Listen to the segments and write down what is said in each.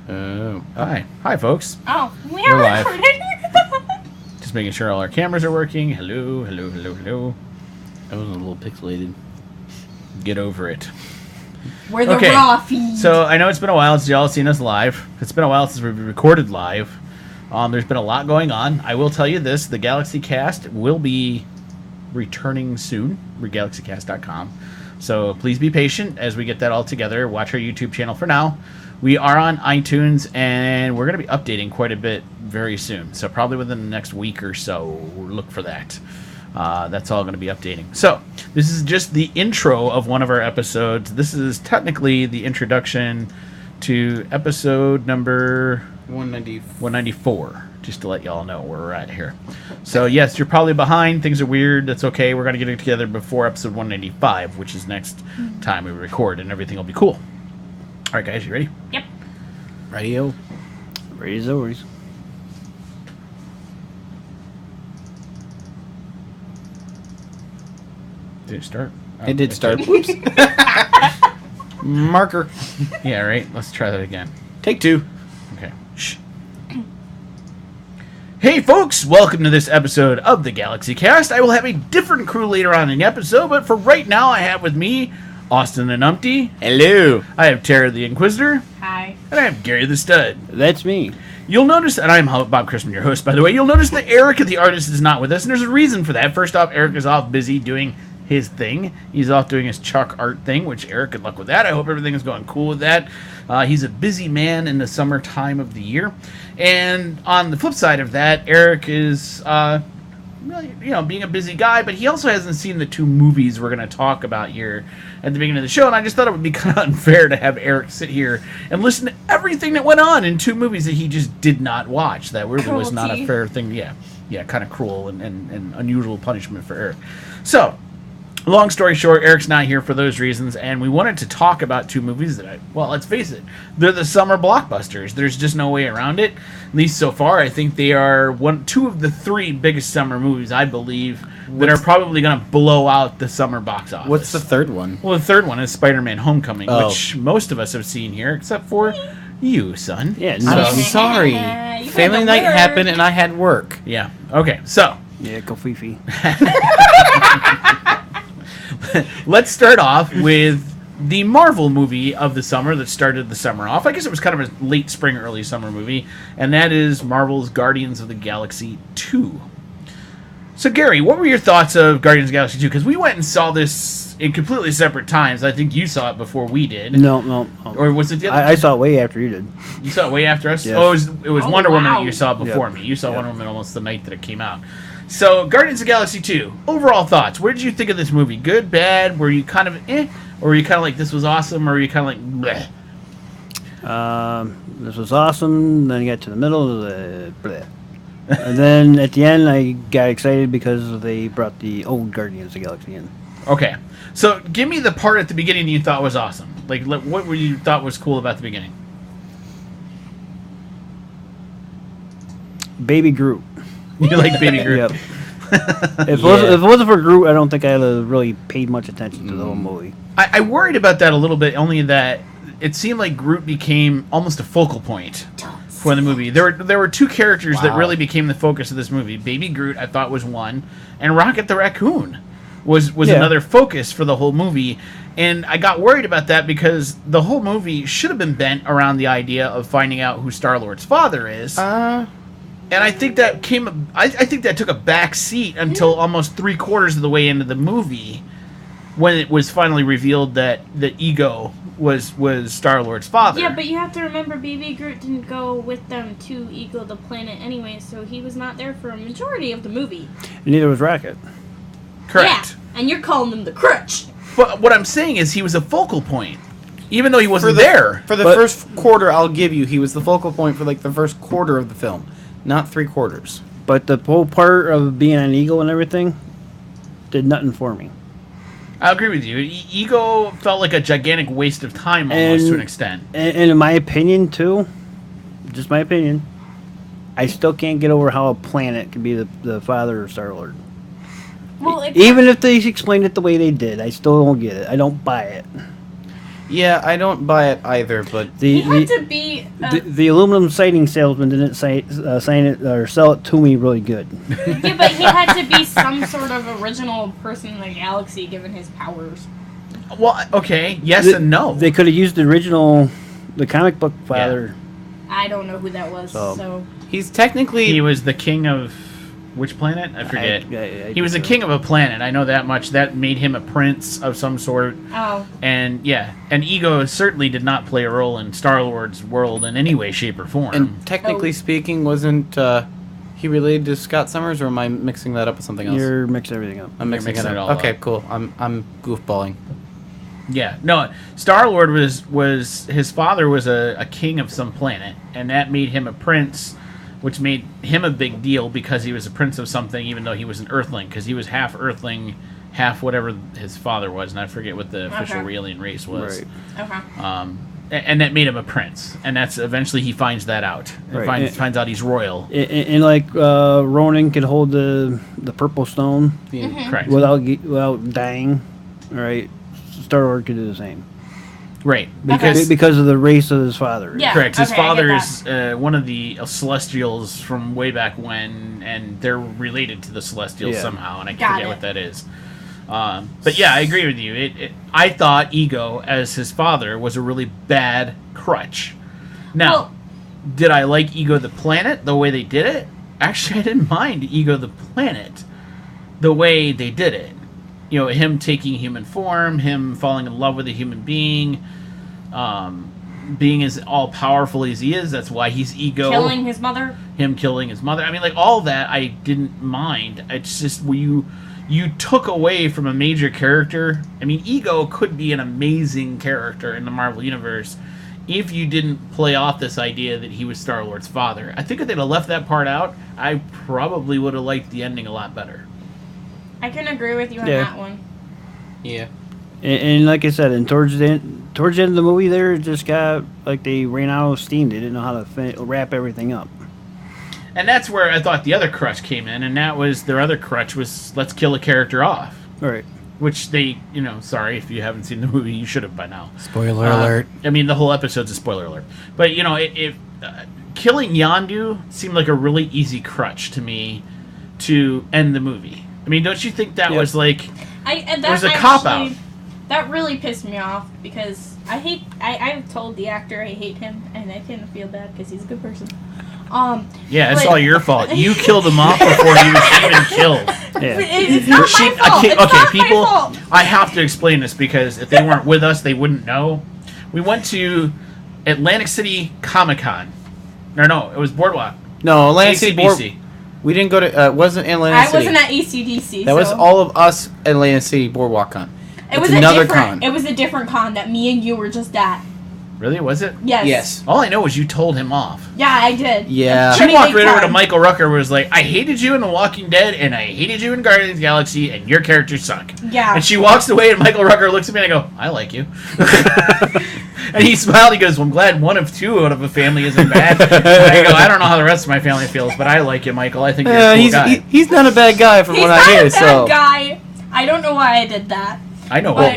Hi, folks. Oh, We're we're live. recording. Just making sure all our cameras are working. Hello. That was a little pixelated. Get over it. We're the Okay, raw feed. So I know it's been a while since y'all seen us live. It's been a while since we've recorded live. There's been a lot going on. I will tell you this: the GalaxyCast will be returning soon. GalaxyCast.com. So please be patient as we get that all together. Watch our YouTube channel for now. We are on iTunes, and we're going to be updating quite a bit very soon. So probably within the next week or so, look for that. That's all going to be updating. So this is just the intro of one of our episodes. This is technically the introduction to episode number 194, just to let y'all know where we're at here. So yes, you're probably behind. Things are weird. That's okay. We're going to get it together before episode 195, which is next time we record, and everything will be cool. All right, guys, you ready? Yep. Radio. Ready as always. Did it start? It did start. Whoops. Marker. Yeah, right. Let's try that again. Take two. Okay. Shh. Hey, folks! Welcome to this episode of the GalaxyCast. I will have a different crew later on in the episode, but for right now, I have with me Austin and Umpty. Hello. I have Tara the Inquisitor. Hi. And I have Gary the Stud. That's me. You'll notice, and I'm Bob Christman, your host, by the way. You'll notice that Eric, the artist, is not with us, and there's a reason for that. First off, Eric is off busy doing his thing. He's off doing his chalk art thing, which, Eric, good luck with that. I hope everything is going cool with that. He's a busy man in the summertime of the year. And on the flip side of that, Eric is, being a busy guy, but he also hasn't seen the two movies we're going to talk about here at the beginning of the show, and I just thought it would be kind of unfair to have Eric sit here and listen to everything that went on in two movies that he just did not watch. That really was not a fair thing. Yeah, kind of cruel and unusual punishment for Eric. So, long story short, Eric's not here for those reasons, and we wanted to talk about two movies that let's face it, they're the summer blockbusters. There's just no way around it. At least so far, I think they are two of the three biggest summer movies, I believe, that are probably going to blow out the summer box office. What's the third one? Well, the third one is Spider-Man Homecoming, which most of us have seen here, except for you, son. Yeah, I'm sorry. Family night happened, and I had work. Yeah, okay, so. Yeah, go Fifi. Let's start off with the Marvel movie of the summer that started the summer off. I guess it was kind of a late spring, early summer movie, and that is Marvel's Guardians of the Galaxy 2. So, Gary, what were your thoughts of Guardians of the Galaxy 2? Because we went and saw this in completely separate times. I think you saw it before we did. No. Or was it the other? I saw it way after you did. You saw it way after us? Yes. Oh, it was Wonder Woman that you saw before Yep. me. You saw Wonder Woman almost the night that it came out. So, Guardians of the Galaxy 2, overall thoughts. What did you think of this movie? Good, bad? Were you kind of Or were you kind of like, this was awesome? Or were you kind of like, bleh? This was awesome. Then I got to the middle of the bleh. And then at the end, I got excited because they brought the old Guardians of the Galaxy in. Okay. So, give me the part at the beginning you thought was awesome. Like, what were you thought was cool about the beginning? Baby Groot. You like Baby Groot? Yep. If it wasn't for Groot, I don't think I'd have really paid much attention to the whole movie. I worried about that a little bit, only that it seemed like Groot became almost a focal point for the movie. There were two characters that really became the focus of this movie. Baby Groot, I thought, was one, and Rocket the Raccoon was another focus for the whole movie. And I got worried about that because the whole movie should have been bent around the idea of finding out who Star-Lord's father is. And I think that I think that took a back seat until almost 3/4 of the way into the movie, when it was finally revealed that the Ego was Star-Lord's father. Yeah, but you have to remember, Baby Groot didn't go with them to Ego the planet anyway, so he was not there for a majority of the movie. And neither was Rocket. Correct. Yeah, and you're calling them the crutch. But what I'm saying is he was a focal point, even though he wasn't there. For the first quarter, I'll give you, he was the focal point for like the first quarter of the film. Not 3/4. But the whole part of being an Eagle and everything did nothing for me. I agree with you. Ego felt like a gigantic waste of time almost to an extent. And in my opinion, too, just my opinion, I still can't get over how a planet could be the father of Star-Lord. Well, Even if they explained it the way they did, I still don't get it. I don't buy it. Yeah, I don't buy it either, but he had to be The aluminum siding salesman didn't sign it or sell it to me really good. Yeah, but he had to be some sort of original person in the galaxy given his powers. Well, okay, yes and no. They could have used the comic book father. I don't know who that was, so... He's technically... He was the king of... Which planet? I forget. He was the king of a planet. I know that much. That made him a prince of some sort. Oh. And, yeah. And Ego certainly did not play a role in Star-Lord's world in any way, shape, or form. And technically speaking, wasn't he related to Scott Summers, or am I mixing that up with something else? You're mixing everything up. I'm mixing it it up. all Okay, up. cool. I'm goofballing. Yeah. No, Star-Lord was... His father was a king of some planet, and that made him a prince... which made him a big deal because he was a prince of something, even though he was an Earthling, because he was half Earthling, half whatever his father was, and I forget what the official alien race was. Right. Okay. And that made him a prince, and that's eventually he finds that out. Right. Finds out he's royal. And like Ronan could hold the purple stone Correct. without dying. All right, Star-Lord could do the same. Right. Because of the race of his father. Yeah. Correct. His Okay, I father get is one of the Celestials from way back when, and they're related to the Celestials somehow, and I forget what that is. But yeah, I agree with you. I thought Ego, as his father, was a really bad crutch. Now, did I like Ego the planet, the way they did it? Actually, I didn't mind Ego the planet, the way they did it. You know, him taking human form, him falling in love with a human being, being as all-powerful as he is. That's why he's Ego. Killing his mother. Him killing his mother. I mean, like, all that I didn't mind. It's just you took away from a major character. I mean, Ego could be an amazing character in the Marvel Universe if you didn't play off this idea that he was Star-Lord's father. I think if they'd have left that part out, I probably would have liked the ending a lot better. I can agree with you on that one. Yeah. And like I said, and towards the end of the movie, there it just got like they ran out of steam. They didn't know how to wrap everything up. And that's where I thought the other crutch came in, and that was their other crutch was let's kill a character off. All right. Which they, sorry if you haven't seen the movie, you should have by now. Spoiler alert. I mean, the whole episode's a spoiler alert. But, if killing Yondu seemed like a really easy crutch to me to end the movie. I mean, don't you think that was like... It was a cop-out. That really pissed me off because I've told the actor I hate him, and I kind of feel bad because he's a good person. Yeah, it's all your fault. You killed him off before he was even killed. Yeah. It's not my fault. It's not people, my fault. I have to explain this because if they weren't with us, they wouldn't know. We went to Atlantic City Comic-Con. No, it was Boardwalk. No, Atlantic City ACBC. We didn't go to. It wasn't Atlantic City. I wasn't at ACDC. That was all of us at Atlantic City Boardwalk Con. It was another con. It was a different con that me and you were just at. Really? Was it? Yes. Yes. All I know is you told him off. Yeah, I did. Yeah. She walked right over to Michael Rucker, was like, I hated you in The Walking Dead, and I hated you in Guardians of the Galaxy, and your characters suck. Yeah. And she walks away, and Michael Rucker looks at me, and I go, I like you. And he smiled, he goes, well, I'm glad one of two out of a family isn't bad. And I go, I don't know how the rest of my family feels, but I like you, Michael. I think you're a cool guy. He's not a bad guy from what I hear, He's not a bad guy. I don't know why I did that. I know. But-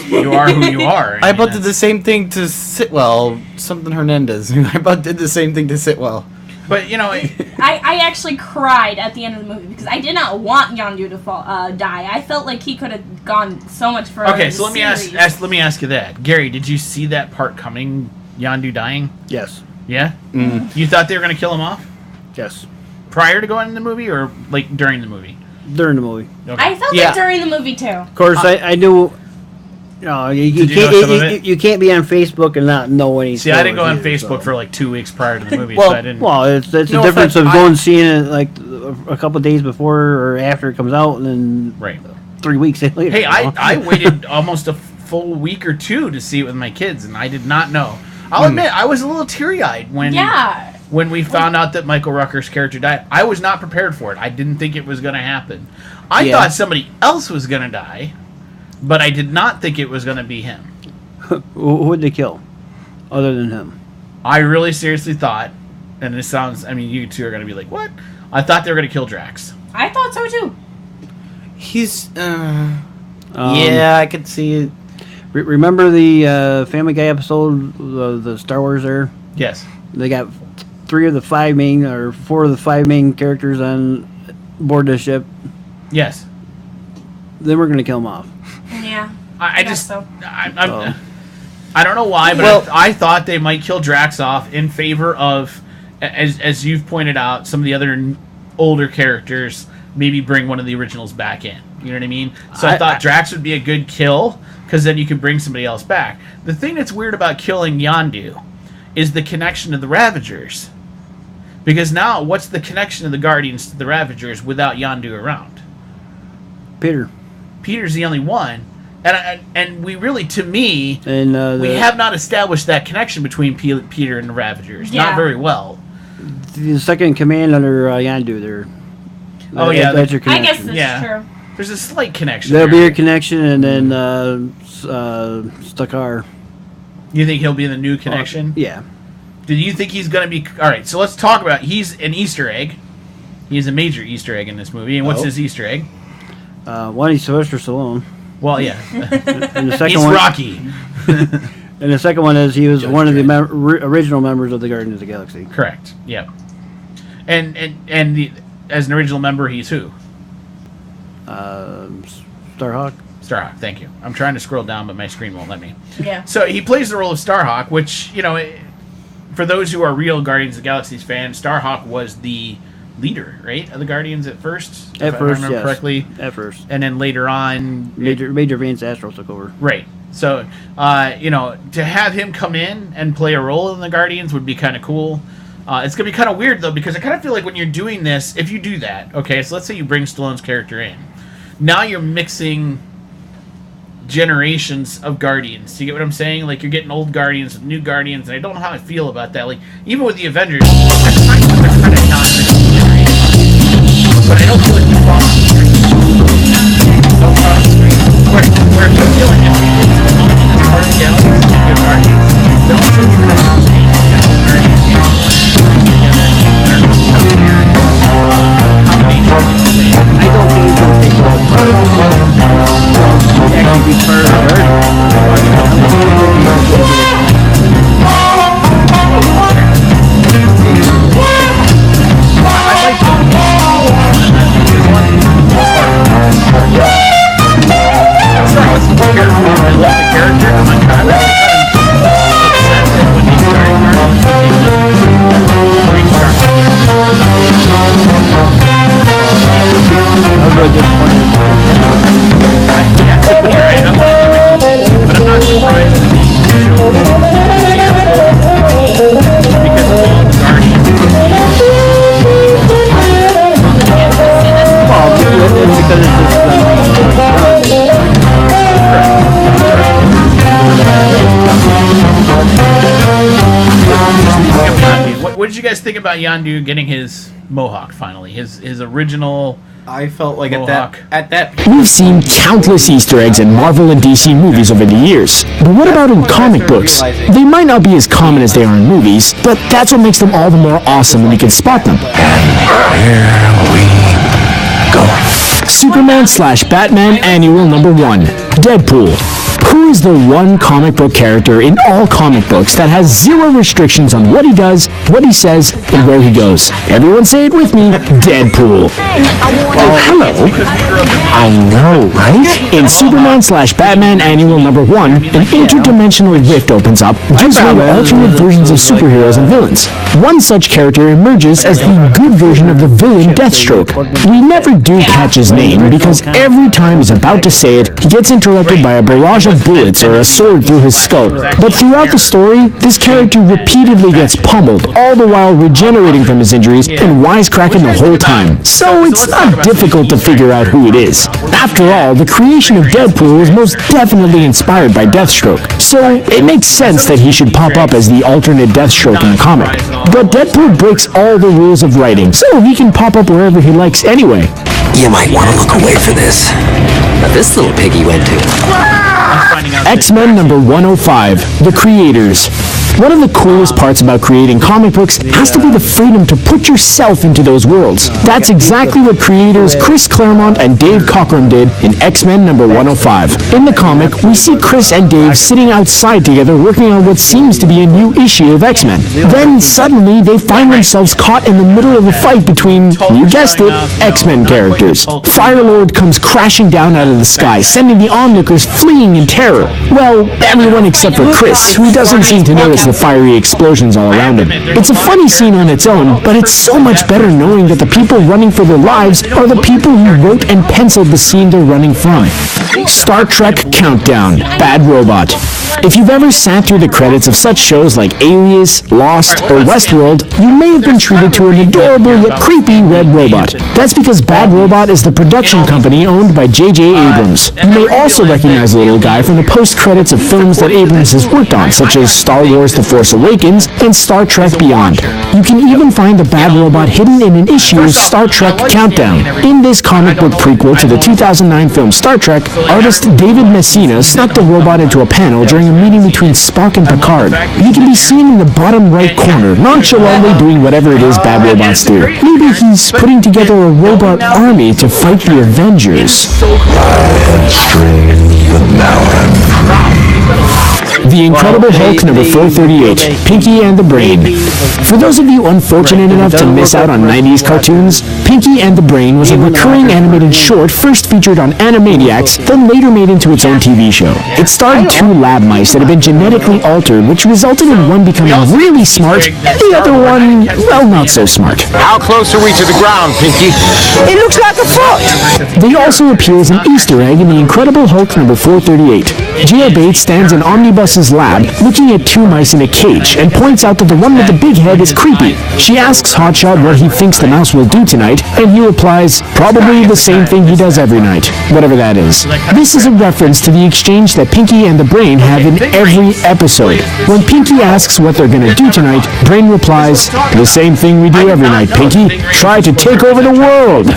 You are who you are. I about did the same thing to Sitwell, something Hernandez. I about did the same thing to Sitwell. But, I actually cried at the end of the movie because I did not want Yondu to die. I felt like he could have gone so much further. Okay, so let me ask you that. Gary, did you see that part coming, Yondu dying? Yes. Yeah? You thought they were going to kill him off? Yes. Prior to going in the movie or, like, during the movie? During the movie. Okay. I felt it during the movie, too. Of course, I knew... You can't be on Facebook and not know anything. See, I didn't go on Facebook for like 2 weeks prior to the movie, well, so I didn't... Well, it's the difference of going and seeing it like a couple of days before or after it comes out, and then 3 weeks later. Hey, I waited almost a full week or two to see it with my kids, and I did not know. I'll admit, I was a little teary-eyed when we found out that Michael Rucker's character died. I was not prepared for it. I didn't think it was going to happen. I thought somebody else was going to die, but I did not think it was going to be him. Who would they kill other than him? I really seriously thought, and this sounds, I mean, you two are going to be like, what? I thought they were going to kill Drax. I thought so, too. He's, yeah, I could see it. Remember the Family Guy episode, the Star Wars there? Yes. They got 4 of the 5 main characters on board the ship. Yes. Then we're gonna kill them off. Yeah. I guess just, so. I don't know why, but I thought they might kill Drax off in favor of, as you've pointed out, some of the other older characters. Maybe bring one of the originals back in. You know what I mean? So I thought Drax would be a good kill because then you can bring somebody else back. The thing that's weird about killing Yondu is the connection to the Ravagers. Because now, what's the connection of the Guardians to the Ravagers without Yondu around? Peter's the only one. And we really, to me, we have not established that connection between Peter and the Ravagers. Yeah. Not very well. The second in command under Yondu there. That's your I connection. guess that's true. There's a slight connection. There'll be there. your connection, and then Stakar. You think he'll be the new connection? Yeah. Do you think he's going to be... All right, so let's talk about... He's an Easter egg. He's a major Easter egg in this movie. And what's his Easter egg? One, he's Sylvester Stallone. Well, yeah. And the second He's one, Rocky. And the second one is he was one of the original members of the Guardians of the Galaxy. Correct. Yep. And as an original member, he's who? Starhawk. Starhawk, thank you. I'm trying to scroll down, but my screen won't let me. Yeah. So he plays the role of Starhawk, which, for those who are real Guardians of the Galaxy fans, Starhawk was the leader, right, of the Guardians at first? At if first, I remember yes. correctly. At first. And then later on... Major Vance Astro took over. Right. So, to have him come in and play a role in the Guardians would be kind of cool. It's going to be kind of weird, though, because I kind of feel like when you're doing this, if you do that, okay, so let's say you bring Stallone's character in. Now you're mixing generations of Guardians. Do you get what I'm saying? Like, you're getting old Guardians with new Guardians, and I don't know how I feel about that. Like, even with the Avengers, I find that they're kind of not mixing generations. But I don't feel like we fall off the screen. Don't fall off the screen. Where you feel like if you get Stallone in this part of the galaxy, good Guardians, they're also going to have to I don't think he's going to take all part of it. Actually be part of the What did you guys think about Yondu getting his mohawk finally? His original. I felt like Mohawk. at that We've seen countless Easter eggs in Marvel and DC movies over the years. But what about in comic books? They might not be as common as they are in movies, but that's what makes them all the more awesome when you can spot them. Superman/Batman Annual #1, Deadpool. Who is the one comic book character in all comic books that has zero restrictions on what he does, what he says, and where he goes? Everyone say it with me, Deadpool. Oh, hello. I know, right? In Superman/Batman Annual #1, an interdimensional rift opens up, gives way to alternate versions of superheroes and villains. One such character emerges as the good version of the villain Deathstroke. We never do catch his name because every time he's about to say it, he gets interrupted by a barrage of bullets or a sword through his skull. But throughout the story, this character repeatedly gets pummeled, all the while regenerating from his injuries and wisecracking the whole time. So it's not difficult to figure out who it is. After all, the creation of Deadpool was most definitely inspired by Deathstroke, so it makes sense that he should pop up as the alternate Deathstroke in the comic. But Deadpool breaks all the rules of writing, so he can pop up wherever he likes anyway. You might want to look away for this. But this little piggy went to. X-Men #105, The Creators. One of the coolest parts about creating comic books has to be the freedom to put yourself into those worlds. That's exactly what creators Chris Claremont and Dave Cockrum did in X-Men number 105. In the comic, we see Chris and Dave sitting outside together working on what seems to be a new issue of X-Men. Then suddenly they find themselves caught in the middle of a fight between, you guessed it, X-Men characters. Firelord comes crashing down out of the sky, sending the onlookers fleeing in terror. Well, everyone except for Chris, who doesn't seem to notice the fiery explosions all around him. It's a funny scene on its own, but it's so much better knowing that the people running for their lives are the people who wrote and penciled the scene they're running from. Star Trek Countdown, Bad Robot. If you've ever sat through the credits of such shows like Alias, Lost, or Westworld, you may have been treated to an adorable yet creepy red robot. That's because Bad Robot is the production company owned by J.J. Abrams. You may also recognize the little guy from the post-credits of films that Abrams has worked on, such as Star Wars The Force Awakens and Star Trek Beyond. You can even find the Bad Robot hidden in an issue of Star Trek Countdown. In this comic book prequel to the 2009 film Star Trek, artist David Messina snuck the robot into a panel during a meeting between Spock and Picard. He can be seen in the bottom right corner, nonchalantly doing whatever it is bad robots do. Maybe he's putting together a robot army to fight the Avengers. The Incredible Hulk number 438, Pinky and the Brain. For those of you unfortunate enough to miss out on 90s cartoons, Pinky and the Brain was a recurring animated short first featured on Animaniacs, then later made into its own TV show. It starred two lab mice that had been genetically altered, which resulted in one becoming really smart and the other one, well, not so smart. How close are we to the ground, Pinky? It looks like a foot! They also appear as an Easter egg in The Incredible Hulk number 438. Gia Bates stands in Omnibus's lab looking at two mice in a cage and points out that the one with the big head is creepy. She asks Hotshot what he thinks the mouse will do tonight, and he replies, probably the same thing he does every night, whatever that is. This is a reference to the exchange that Pinky and the Brain have in every episode. When Pinky asks what they're gonna do tonight, Brain replies, the same thing we do every night, Pinky. Try to take over the world.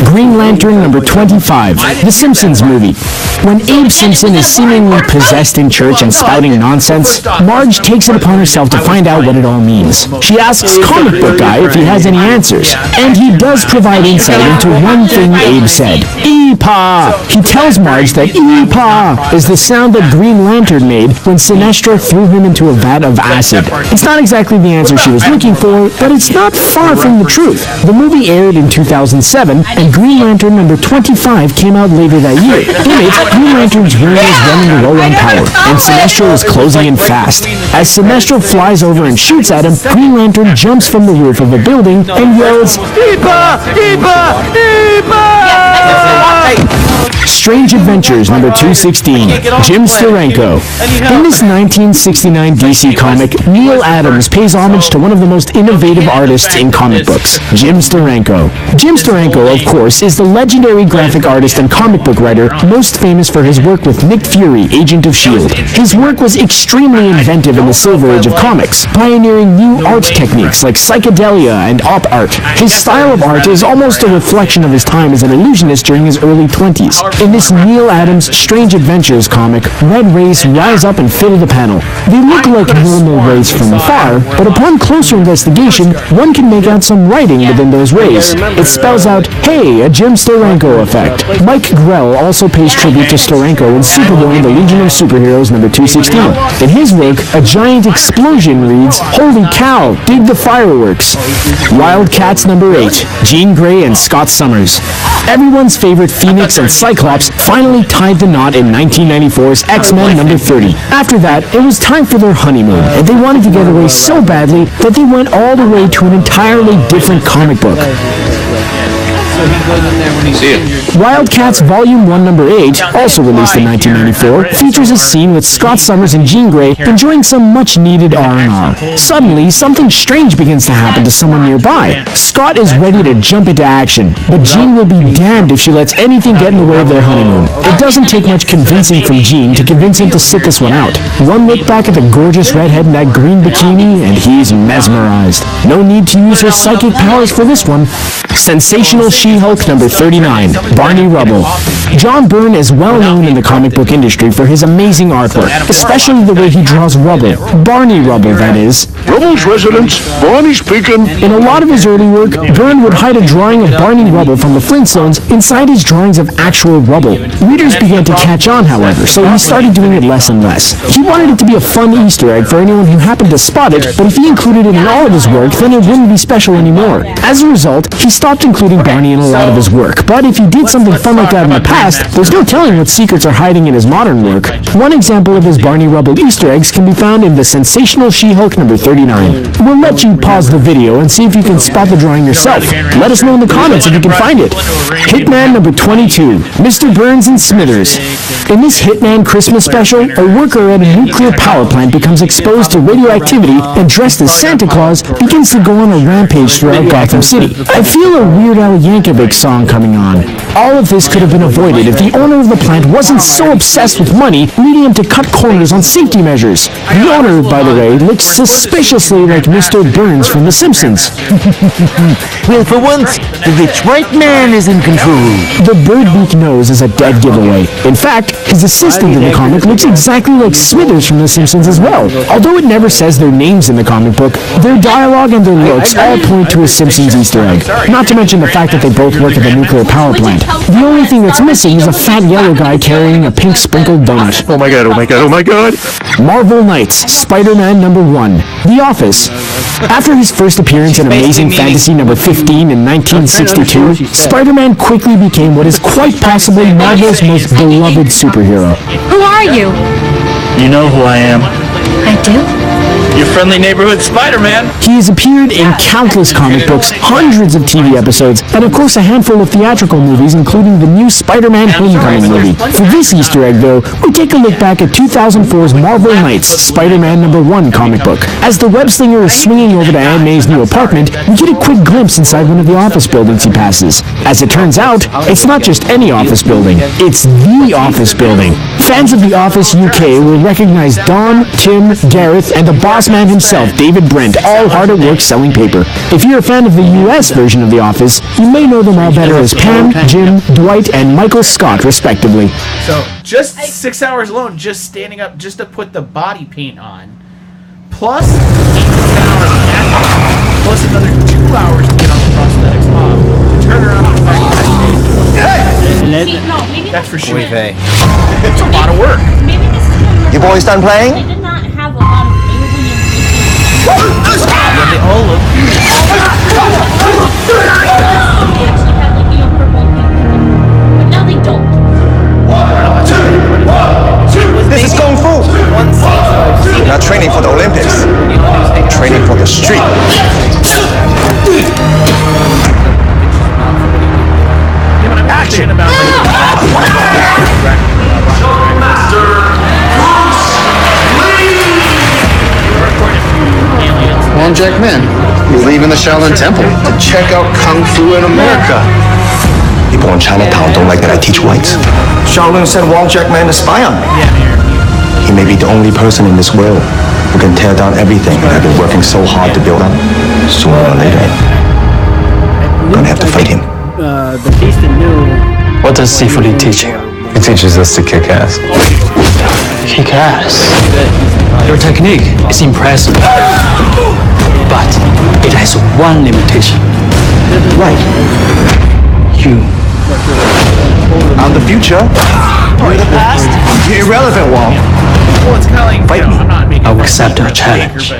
Green Lantern number 25, The Simpsons movie. When Abe Simpson is seemingly possessed in church and spouting nonsense, Marge takes it upon herself to find out what it all means. She asks Comic Book Guy if he has any answers, and he does provide insight into one thing Abe said. Eepaw! He tells Marge that Eepaw is the sound that Green Lantern made when Sinestro threw him into a vat of acid. It's not exactly the answer she was looking for, but it's not far from the truth. The movie aired in 2007, and Green Lantern number 25 came out later that year. In it, Green Lantern's ring is running low on power, and Sinestro is closing in fast. As Sinestro flies over and shoots at him, Green Lantern jumps from the roof of a building and yells, Eepa! Eepa! Eepa! Strange Adventures number 216, Jim Steranko. In this 1969 DC comic, Neil Adams pays homage to one of the most innovative artists in comic books, Jim Steranko. Jim Steranko, of course, is the legendary graphic artist and comic book writer most famous for his work with Nick Fury, Agent of S.H.I.E.L.D. His work was extremely inventive in the Silver Age of comics, pioneering new art techniques like psychedelia and op art. His style of art is almost a reflection of his time as an illusionist during his early 20s. In this Neil Adams Strange Adventures comic, red rays rise up and fill the panel. They look like normal rays from afar, but upon closer investigation, one can make out some writing within those rays. It spells out, hey, a Jim Steranko effect. Mike Grell also pays tribute to Steranko in Superboy and the Legion of Superheroes number 216. In his work, a giant explosion reads, holy cow, dig the fireworks. Wildcats number 8, Jean Grey and Scott Summers. Everyone's favorite Phoenix and Cyclops finally tied the knot in 1994's X-Men number 30. After that, it was time for their honeymoon, and they wanted to get away so badly that they went all the way to an entirely different comic book. Wildcats Volume 1 number 8, also released in 1994, features a scene with Scott Summers and Jean Grey enjoying some much-needed R&R. Suddenly, something strange begins to happen to someone nearby. Scott is ready to jump into action, but Jean will be damned if she lets anything get in the way of their honeymoon. It doesn't take much convincing from Jean to convince him to sit this one out. One look back at the gorgeous redhead in that green bikini, and he's mesmerized. No need to use her psychic powers for this one. Sensational She-Hulk number 39, Barney Rubble. John Byrne is well known in the comic book industry for his amazing artwork, especially the way he draws Rubble. Barney Rubble, that is. Rubble's residence, Barney speaking. In a lot of his early work, Byrne would hide a drawing of Barney Rubble from the Flintstones inside his drawings of actual Rubble. Readers began to catch on, however, so he started doing it less and less. He wanted it to be a fun Easter egg for anyone who happened to spot it, but if he included it in all of his work, then it wouldn't be special anymore. As a result, he stopped including Barney in a lot of his work, but if he did something fun like that in the past, there's no telling what secrets are hiding in his modern work. One example of his Barney Rubble Easter eggs can be found in the Sensational She-Hulk number 39. We'll let you pause the video and see if you can spot the drawing yourself. Let us know in the comments if you can find it. Hitman number 22, Mr. Burns and Smithers. In this Hitman Christmas special, a worker at a nuclear power plant becomes exposed to radioactivity and dressed as Santa Claus begins to go on a rampage throughout Gotham City. I feel a Weird Al Yankovic song coming on. All of this could have been avoided if the owner of the plant wasn't so obsessed with money, leading him to cut corners on safety measures. The owner, by the way, looks suspiciously like Mr. Burns from The Simpsons. Well, for once, the rich white man is in control. The bird beak nose is a dead giveaway. In fact, his assistant in the comic looks exactly like Smithers from The Simpsons as well. Although it never says their names in the comic book, their dialogue and their looks all point to a Simpsons Easter egg. Not to mention the fact that they both work at the nuclear power plant. The only thing that's missing is a fat yellow guy carrying a pink sprinkled donut. Oh my god, oh my god, oh my god. Marvel Knights, Spider-Man number 1, The Office. After his first appearance in Amazing Fantasy number 15 in 1962, Spider-Man quickly became what is quite possibly Marvel's most beloved superhero. Who are you? You know who I am. I do? Your friendly neighborhood Spider-Man. He has appeared in countless comic books, hundreds of TV episodes, and of course a handful of theatrical movies, including the new Spider-Man Homecoming movie. For this Easter egg, though, we take a look back at 2004's Marvel Knights, Spider-Man number 1 comic book. As the web-slinger is swinging over to Aunt May's new apartment, we get a quick glimpse inside one of the office buildings he passes. As it turns out, it's not just any office building, it's the office building. Fans of The Office UK will recognize Don, Tim, Gareth, and the boss man himself, David Brent, all hard at work selling paper. If you're a fan of the US version of The Office, you may know them all better as Pam, Jim, Dwight, and Michael Scott, respectively. So, just 6 hours alone, just standing up, just to put the body paint on, plus 8 hours of acting, plus another 2 hours to get on the prosthetics off, to turn around and back that's for sure. It's a lot of work. Maybe this is You boys done playing? They did not have a lot of alien features. They all look They actually had like, purple pink. But now they don't. This is Kung Fu. You're not training for the Olympics. You're training for the street. action about Wong Jack Man, he's leaving the Shaolin Temple to check out Kung Fu in America. People in Chinatown don't like that I teach whites. Shaolin sent Wong Jack Man to spy on me. He may be the only person in this world who can tear down everything that I've been working so hard to build up. Sooner or later, I'm gonna have to fight him. Batista knew. What does Sifu Li teach you? He teaches us to kick ass. Kick ass. Your technique is impressive, but it has one limitation. Right. You. I'm the future. You're the past. You're irrelevant, Wong. Well, it's kind of like, Fight me. I'm not making I will accept your challenge.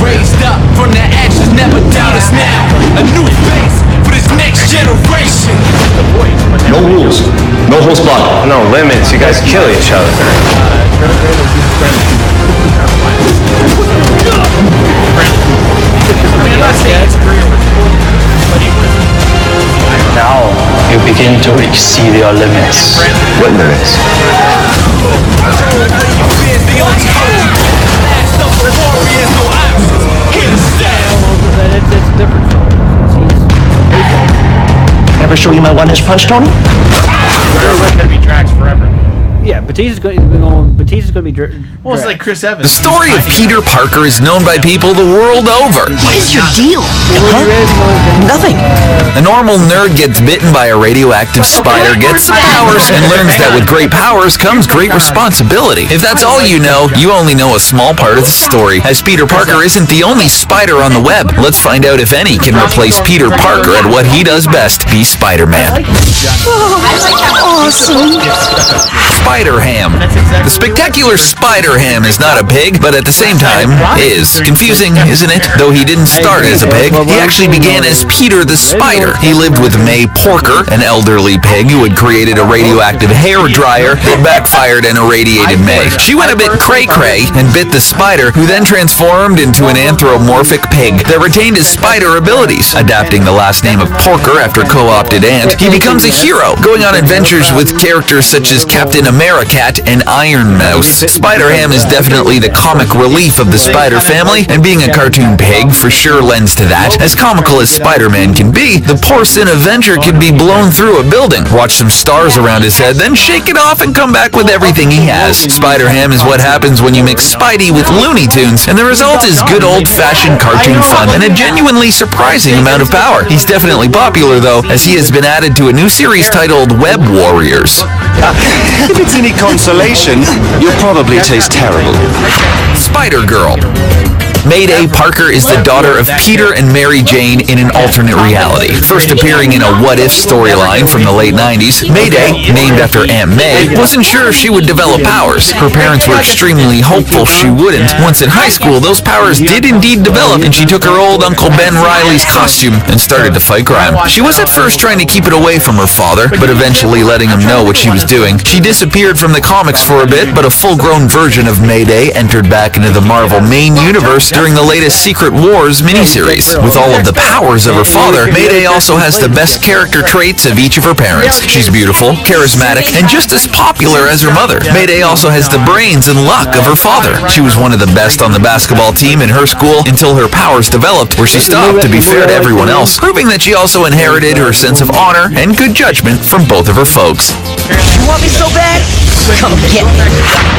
Raised up from the ashes, never doubt us now. A new face for this next generation. No rules. No holds barred. No limits. You guys kill each other. Now you begin to exceed your limits. What limits? It's different. Ever show you my one-inch punch, Tony? We're going to be tracks forever. Yeah, Batista's going to be Well, it's like Chris Evans. The story of Peter Parker is known by people the world over. What is your deal? Huh? Nothing. A normal nerd gets bitten by a radioactive spider, gets some powers, and learns that with great powers comes great responsibility. If that's all you know, you only know a small part of the story, as Peter Parker isn't the only spider on the web. Let's find out if any can replace Peter Parker at what he does best, be Spider-Man. Awesome. Spider-Ham. The spectacular Spider-Ham is not a pig, but at the same time is. Confusing, isn't it? Though he didn't start as a pig, he actually began as Peter the Spider. He lived with May Porker, an elderly pig who had created a radioactive hair dryer that backfired and irradiated May. She went a bit cray-cray and bit the spider, who then transformed into an anthropomorphic pig that retained his spider abilities. Adapting the last name of Porker after co-opted ant, he becomes a hero, going on adventures with characters such as Captain Americat and Iron Mouse. Spider-Ham is definitely the comic relief of the Spider family, and being a cartoon pig for sure lends to that. As comical as Spider-Man can be, the porcine Avenger can be blown through a building, watch some stars around his head, then shake it off and come back with everything he has. Spider-Ham is what happens when you mix Spidey with Looney Tunes, and the result is good old-fashioned cartoon fun and a genuinely surprising amount of power. He's definitely popular, though, as he has been added to a new series titled Web Warriors. If it's any consolation, you'll probably taste terrible. Spider-Girl. Mayday Parker is the daughter of Peter and Mary Jane in an alternate reality. First appearing in a what-if storyline from the late 90s, Mayday, named after Aunt May, wasn't sure if she would develop powers. Her parents were extremely hopeful she wouldn't. Once in high school, those powers did indeed develop, and she took her old Uncle Ben Reilly's costume and started to fight crime. She was at first trying to keep it away from her father, but eventually letting him know what she was doing. She disappeared from the comics for a bit, but a full-grown version of Mayday entered back into the Marvel main universe during the latest Secret Wars miniseries. With all of the powers of her father, Mayday also has the best character traits of each of her parents. She's beautiful, charismatic, and just as popular as her mother. Mayday also has the brains and luck of her father. She was one of the best on the basketball team in her school until her powers developed, where she stopped to be fair to everyone else, proving that she also inherited her sense of honor and good judgment from both of her folks. You want me so bad? Come get me.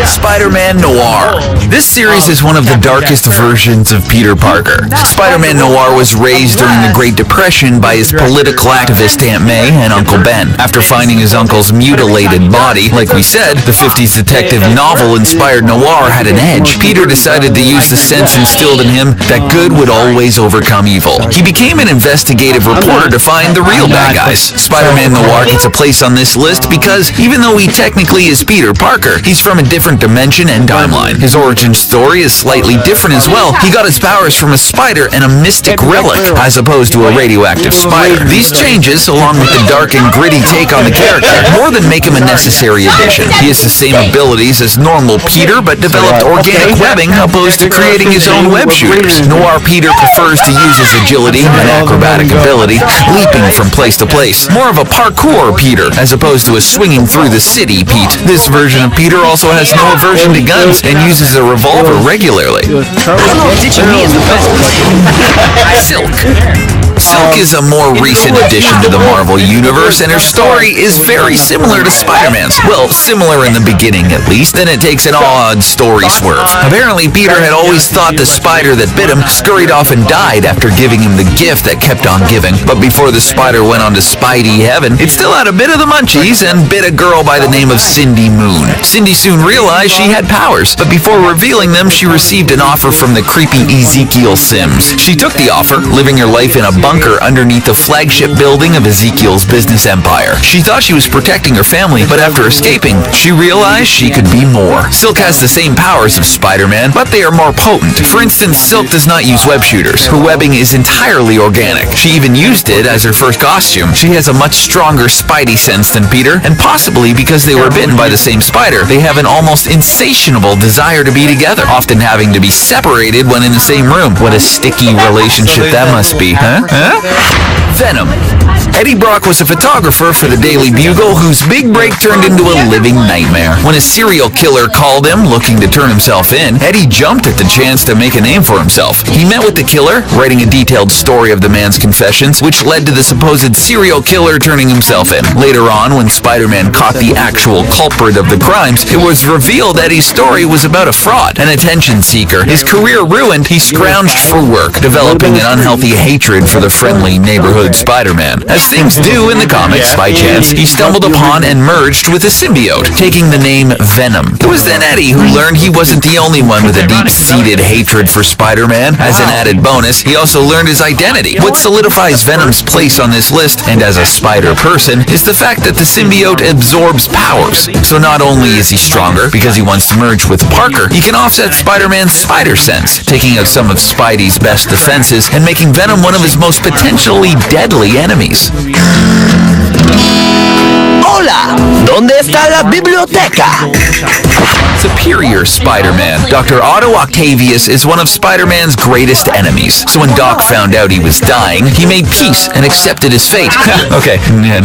Spider-Man Noir. This series is one of the darkest versions of Peter Parker. Spider-Man Noir was raised during the Great Depression by his political activist Aunt May and Uncle Ben. After finding his uncle's mutilated body, like we said, the 50s detective novel-inspired Noir had an edge. Peter decided to use the sense instilled in him that good would always overcome evil. He became an investigative reporter to find the real bad guys. Spider-Man Noir gets a place on this list because, even though he technically is Peter Parker, he's from a different dimension and timeline. His origin story is slightly different as well. He got his powers from a spider and a mystic relic, as opposed to a radioactive spider. These changes, along with the dark and gritty take on the character, more than make him a necessary addition. He has the same abilities as normal Peter, but developed organic webbing opposed to creating his own web shooters. Noir Peter prefers to use his agility and acrobatic ability, leaping from place to place. More of a parkour Peter, as opposed to a swinging through the city Pete. This version of Peter also has no aversion to guns and uses a revolver regularly. Ditching me is the best. Silk. Silk is a more recent addition to the Marvel Universe, and her story is very similar to Spider-Man's. Well, similar in the beginning, at least, and it takes an odd story swerve. Apparently, Peter had always thought the spider that bit him scurried off and died after giving him the gift that kept on giving. But before the spider went on to Spidey heaven, it still had a bit of the munchies and bit a girl by the name of Cindy Moon. Cindy soon realized she had powers, but before revealing them, she received an offer from the creepy Ezekiel Sims. She took the offer, living her life in a bunker underneath the flagship building of Ezekiel's business empire. She thought she was protecting her family, but after escaping, she realized she could be more. Silk has the same powers of Spider-Man, but they are more potent. For instance, Silk does not use web shooters. Her webbing is entirely organic. She even used it as her first costume. She has a much stronger Spidey sense than Peter, and possibly because they were bitten by the same spider, they have an almost insatiable desire to be together, often having to be separated when in the same room. What a sticky relationship that must be, huh? Venom. Eddie Brock was a photographer for the Daily Bugle whose big break turned into a living nightmare. When a serial killer called him looking to turn himself in, Eddie jumped at the chance to make a name for himself. He met with the killer, writing a detailed story of the man's confessions, which led to the supposed serial killer turning himself in. Later on, when Spider-Man caught the actual culprit of the crimes, it was revealed Eddie's story was about a fraud, an attention seeker. His career ruined, he scrounged for work, developing an unhealthy hatred for the friendly neighborhood Spider-Man. As things do in the comics, by chance, he stumbled upon and merged with a symbiote, taking the name Venom. It was then Eddie who learned he wasn't the only one with a deep-seated hatred for Spider-Man. As an added bonus, he also learned his identity. What solidifies Venom's place on this list, and as a spider person, is the fact that the symbiote absorbs powers. So not only is he stronger, because he wants to merge with Parker, he can offset Spider-Man's spider sense, taking out some of Spidey's best defenses and making Venom one of his most potentially deadly enemies. Hola, ¿dónde está la biblioteca? Superior Spider-Man. Dr. Otto Octavius is one of Spider-Man's greatest enemies. So when Doc found out he was dying, he made peace and accepted his fate. Okay,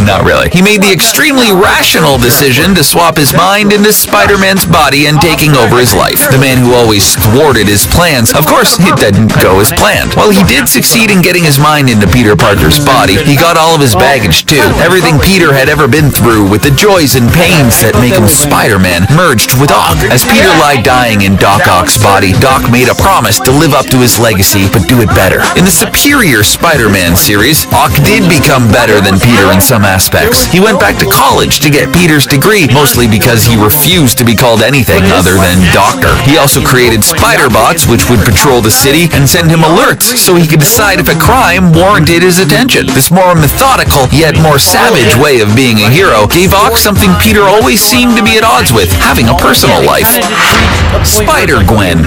not really. He made the extremely rational decision to swap his mind into Spider-Man's body and taking over his life. The man who always thwarted his plans, of course, it didn't go as planned. While he did succeed in getting his mind into Peter Parker's body, he got all of his baggage too. Everything Peter had ever been through, with the joys and pains that make him Spider-Man, merged with Ock. As Peter lay dying in Doc Ock's body, Doc made a promise to live up to his legacy, but do it better. In the Superior Spider-Man series, Ock did become better than Peter in some aspects. He went back to college to get Peter's degree, mostly because he refused to be called anything other than Doctor. He also created Spider-Bots, which would patrol the city and send him alerts, so he could decide if a crime warranted his attention. This more methodical, yet more savage way of being a hero gave Ock something Peter always seemed to be at odds with, having a personal life. Spider-Gwen.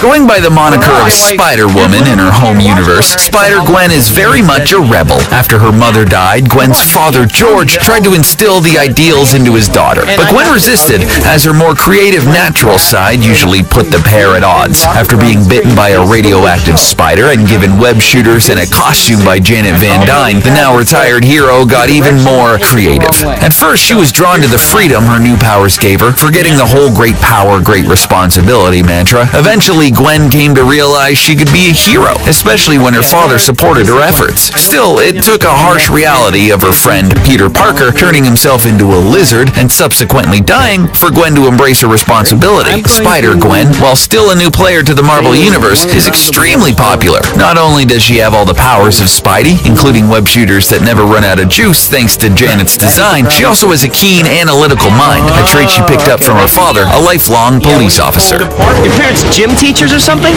Going by the moniker of Spider-Woman in her home universe, Spider-Gwen is very much a rebel. After her mother died, Gwen's father, George, tried to instill the ideals into his daughter. But Gwen resisted, as her more creative natural side usually put the pair at odds. After being bitten by a radioactive spider and given web shooters and a costume by Janet Van Dyne, the now retired hero got even more creative. At first, she was drawn to the freedom her new powers gave her, forgetting the whole great power, great responsibility mantra. Eventually, Gwen came to realize she could be a hero, especially when her father supported her efforts. Still, it took a harsh reality of her friend Peter Parker turning himself into a lizard and subsequently dying for Gwen to embrace her responsibility. Spider-Gwen, while still a new player to the Marvel Universe, is extremely popular. Not only does she have all the powers of Spidey, including web shooters that never run out of juice thanks to Janet's design, she also has a keen analytical mind, a trait she picked up from her father, a lifelong police officer. Your parents gym teachers or something?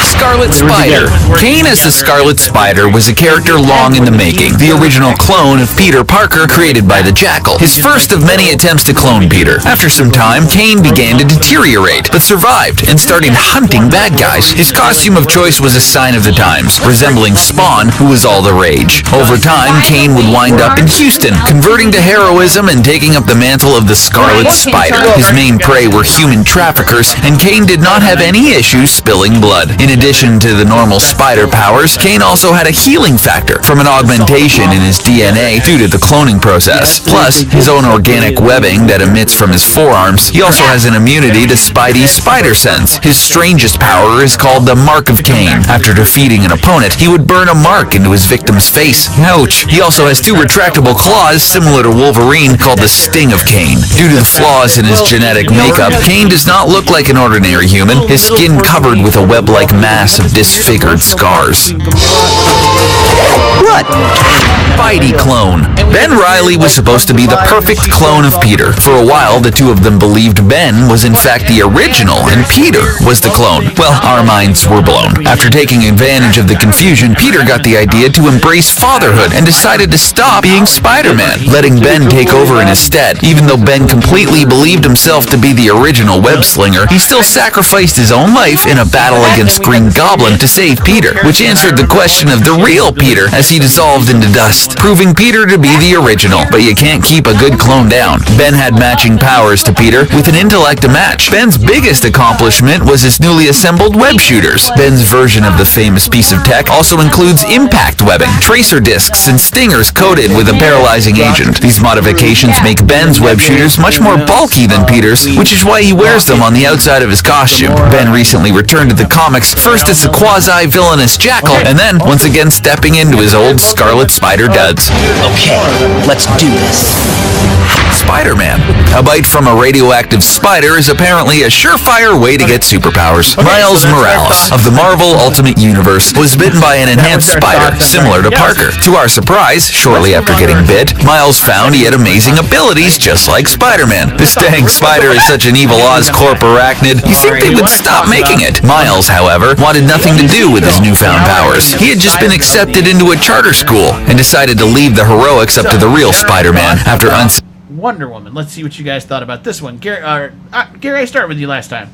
Scarlet Spider. Kane as the Scarlet Spider was a character long in the making, the original clone of Peter Parker created by the Jackal, his first of many attempts to clone Peter. After some time, Kane began to deteriorate, but survived and started hunting bad guys. His costume of choice was a sign of the times, resembling Spawn, who was all the rage. Over time, Kane would wind up in Houston, converting to heroism and taking up the mantle of the Scarlet Spider. His main prey were human traffickers, and Kane did not have any issues spilling blood. In addition to the normal spider powers, Kane also had a healing factor from an augmentation in his DNA due to the cloning process. Plus, his own organic webbing that emits from his forearms. He also has an immunity to Spidey's spider sense. His strangest power is called the Mark of Kane. After defeating an opponent, he would burn a mark into his victim's face. Ouch. He also has two retractable claws similar to Wolverine called the Sting of Kane. Due to the flaws in his genetic makeup, Kane does not look like an ordinary human, his skin covered with a web-like mass of disfigured scars. What? Spidey clone. Ben Reilly was supposed to be the perfect clone of Peter. For a while, the two of them believed Ben was in fact the original and Peter was the clone. Well, our minds were blown. After taking advantage of the confusion, Peter got the idea to embrace fatherhood and decided to stop being Spider-Man, letting Ben take over in his stead. Even though Ben completely believed himself to be the original web slinger, he still sacrificed his own life in a battle against Green Goblin to save Peter, which answered the question of the real Peter as he dissolved into dust, proving Peter to be the original, but you can't keep a good clone down. Ben had matching powers to Peter, with an intellect to match. Ben's biggest accomplishment was his newly assembled web shooters. Ben's version of the famous piece of tech also includes impact webbing, tracer discs, and stingers coated with a paralyzing agent. These modifications make Ben's web shooters much more bulky than Peter's, which is why he wears them on the outside of his costume. Ben recently returned to the comics, first as the quasi-villainous Jackal, and then once again stepping into his old Scarlet Spider duds. Okay, let's do this. Spider-Man. A bite from a radioactive spider is apparently a surefire way to get superpowers. Miles Morales, of the Marvel Ultimate Universe, was bitten by an enhanced spider, similar to Parker. To our surprise, shortly after getting bit, Miles found he had amazing abilities just like Spider-Man. This dang spider is such an evil Oscorp arachnid, you think they would stop making it. Miles, however, wanted nothing to do with his newfound powers. He had just been accepted into a charter school and decided to leave the heroics up to the real Spider-Man after Wonder Woman. Let's see what you guys thought about this one. Gary, I started with you last time.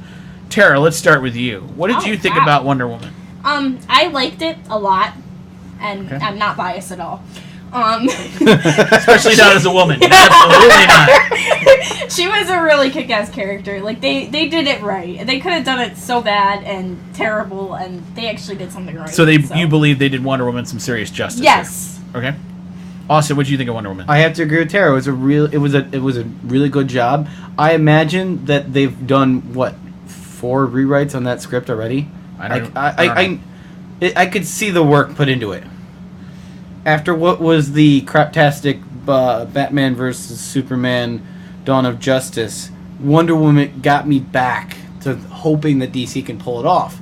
Tara, let's start with you. What did you think about Wonder Woman? I liked it a lot, and I'm not biased at all. Especially not as a woman. Absolutely not. She was a really kick-ass character. Like, they did it right. They could have done it so bad and terrible, and they actually did something right. So you believe they did Wonder Woman some serious justice? Yes. Here. Okay. Austin, what do you think of Wonder Woman? I have to agree with Tara. It was a really good job. I imagine that they've done 4 rewrites on that script already. I could see the work put into it. After what was the craptastic Batman versus Superman Dawn of Justice, Wonder Woman got me back to hoping that DC can pull it off.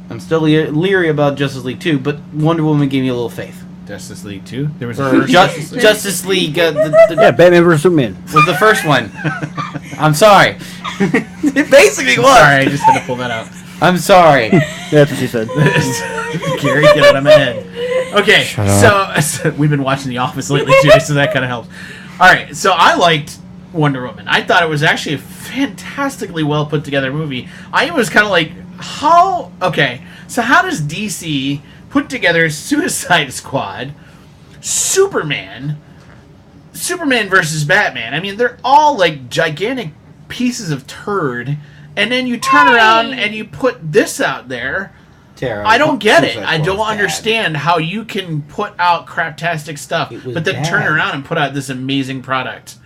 I'm still leery about Justice League 2, but Wonder Woman gave me a little faith. Justice League 2? There was a first Justice League. Yeah, Batman vs. Superman was the first one. I'm sorry. It basically was. Sorry, I just had to pull that out. I'm sorry. That's what she said. Gary, get out of my head. Okay, so we've been watching The Office lately too, so that kind of helps. All right, so I liked Wonder Woman. I thought it was actually a fantastically well put together movie. I was kind of like, how does DC put together Suicide Squad, Superman versus Batman? I mean, they're all like gigantic pieces of turd, and then you turn around and you put this out there. Tara, I don't get it. I don't understand how you can put out craptastic stuff, but then turn around and put out this amazing product.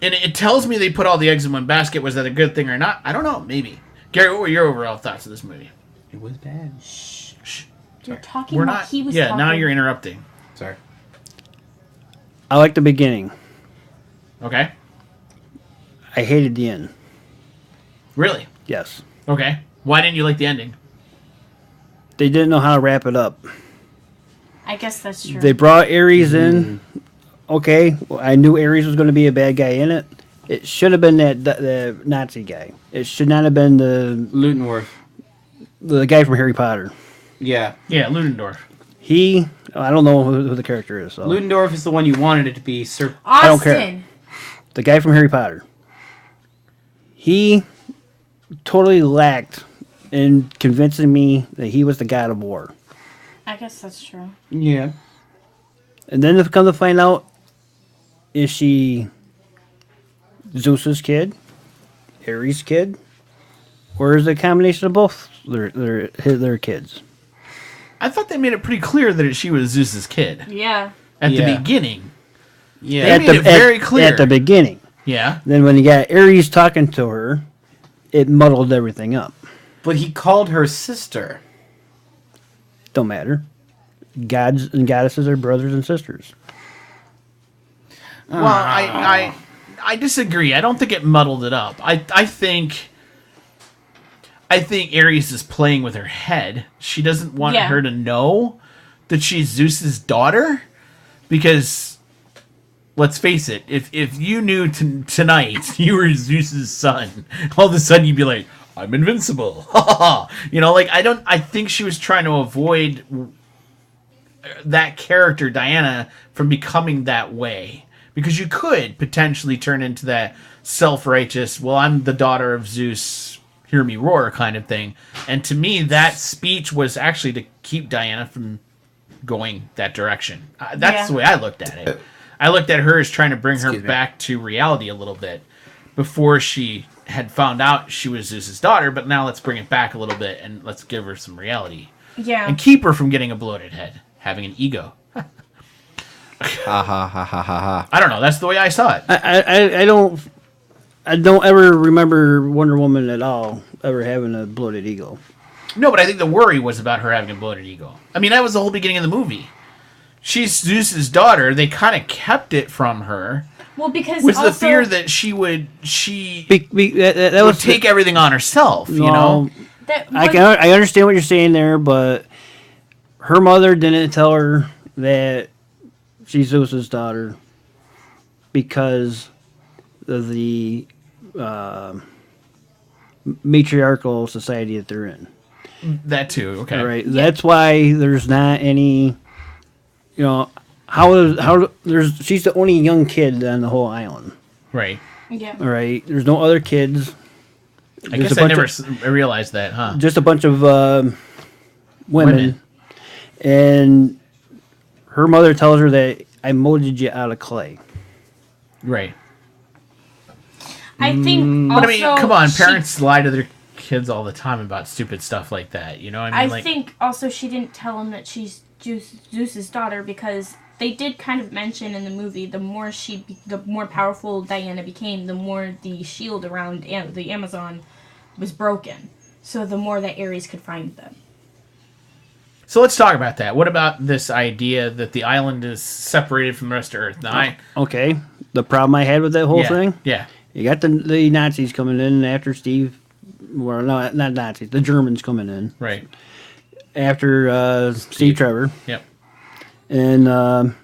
And it tells me they put all the eggs in one basket. Was that a good thing or not? I don't know. Maybe. Gary, what were your overall thoughts of this movie? It was bad. Shh. You're talking about he was talking. Now you're interrupting. Sorry. I like the beginning. Okay. I hated the end. Really? Yes. Okay. Why didn't you like the ending? They didn't know how to wrap it up. I guess that's true. They brought Ares in. Okay, well, I knew Ares was going to be a bad guy in it. It should have been the Nazi guy. It should not have been the Ludendorff, the guy from Harry Potter. Yeah, Ludendorff. I don't know who the character is. So. Ludendorff is the one you wanted it to be, Sir. Austin. I don't care. The guy from Harry Potter. He totally lacked in convincing me that he was the god of war. I guess that's true. Yeah. And then to come to find out, is she Zeus's kid, Ares' kid, or is it a combination of both their kids? I thought they made it pretty clear that she was Zeus's kid. Yeah. At the beginning. Yeah. They made it very clear. At the beginning. Yeah. Then when you got Ares talking to her, it muddled everything up. But he called her sister. Don't matter. Gods and goddesses are brothers and sisters. Well, I disagree. I don't think it muddled it up. I think Ares is playing with her head. She doesn't want her to know that she's Zeus's daughter, because let's face it, if you knew tonight you were Zeus's son, all of a sudden you'd be like, I'm invincible. I think she was trying to avoid that character, Diana, from becoming that way. Because you could potentially turn into that self-righteous, well, I'm the daughter of Zeus, hear me roar kind of thing. And to me, that speech was actually to keep Diana from going that direction. That's the way I looked at it. I looked at her as trying to bring her back to reality a little bit before she had found out she was Zeus's daughter, but now let's bring it back a little bit and let's give her some reality. Yeah. And keep her from getting a bloated head, having an ego. Ha ha ha ha ha ha. I don't know. That's the way I saw it. I don't ever remember Wonder Woman at all ever having a bloated ego. No, but I think the worry was about her having a bloated ego. I mean, that was the whole beginning of the movie. She's Zeus's daughter. They kind of kept it from her. Well, because was also, the fear that she would that would take everything on herself, you know? I understand what you're saying there, but her mother didn't tell her that she's Zeus's daughter because of the matriarchal society that they're in. That too, okay. Right. That's why there's not any, she's the only young kid on the whole island. Right. Yeah. All right. There's no other kids. I guess I never realized that, huh? Just a bunch of women. And her mother tells her that I molded you out of clay. Right. I think also... But I mean, come on, parents lie to their kids all the time about stupid stuff like that, you know? I think also she didn't tell him that she's Zeus's daughter because they did kind of mention in the movie the more powerful Diana became, the more the shield around the Amazon was broken. So the more that Ares could find them. So let's talk about that. What about this idea that the island is separated from the rest of Earth? Now, okay. The problem I had with that whole thing? Yeah. You got the Nazis coming in after Steve... Well, no, not Nazis. The Germans coming in. Right. After Steve Trevor. Yep. And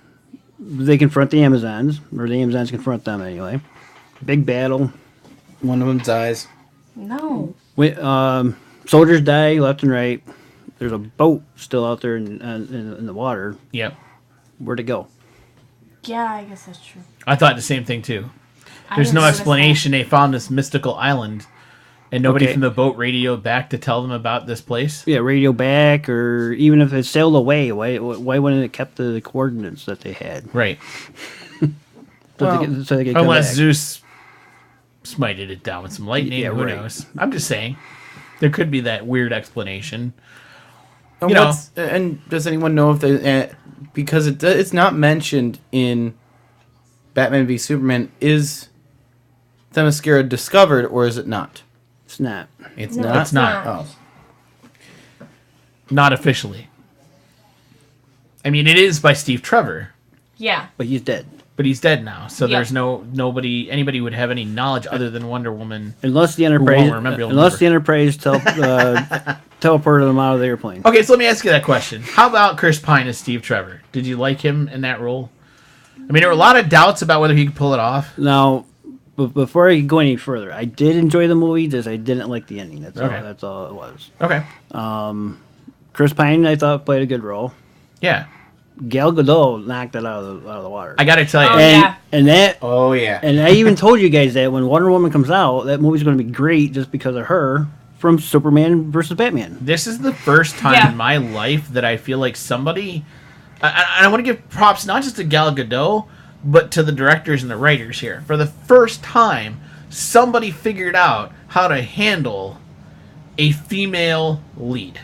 they confront the Amazons. Or the Amazons confront them anyway. Big battle. One of them dies. No. Soldiers die left and right. There's a boat still out there in the water. Yep. Where'd it go? Yeah, I guess that's true. I thought the same thing, too. There's no explanation. They found this mystical island, and nobody from the boat radioed back to tell them about this place? Yeah, radio back, or even if it sailed away, why wouldn't it kept the coordinates that they had? Right. So they could unless Zeus smited it down with some lightning, who knows? I'm just saying. There could be that weird explanation. And does anyone know if they... because it's not mentioned in Batman v Superman, is Themyscira discovered, or is it not? It's not. It's No, not? it's not. Oh. Not officially. I mean, it is by Steve Trevor. Yeah. But he's dead. But he's dead now, so Yep. there's anybody would have any knowledge other than Wonder Woman. Unless the Enterprise teleported them out of the airplane. Okay, so let me ask you that question. How about Chris Pine as Steve Trevor? Did you like him in that role? I mean, there were a lot of doubts about whether he could pull it off. Now, before I go any further, I did enjoy the movie, just I didn't like the ending. That's all it was. Okay. Chris Pine, I thought, played a good role. Yeah. Gal Gadot knocked it out of the water. I gotta tell you. Oh, yeah. And I even told you guys that when Wonder Woman comes out, that movie's going to be great just because of her from Superman versus Batman. This is the first time in my life that I feel like somebody... I want to give props not just to Gal Gadot, but to the directors and the writers here. For the first time, somebody figured out how to handle a female lead.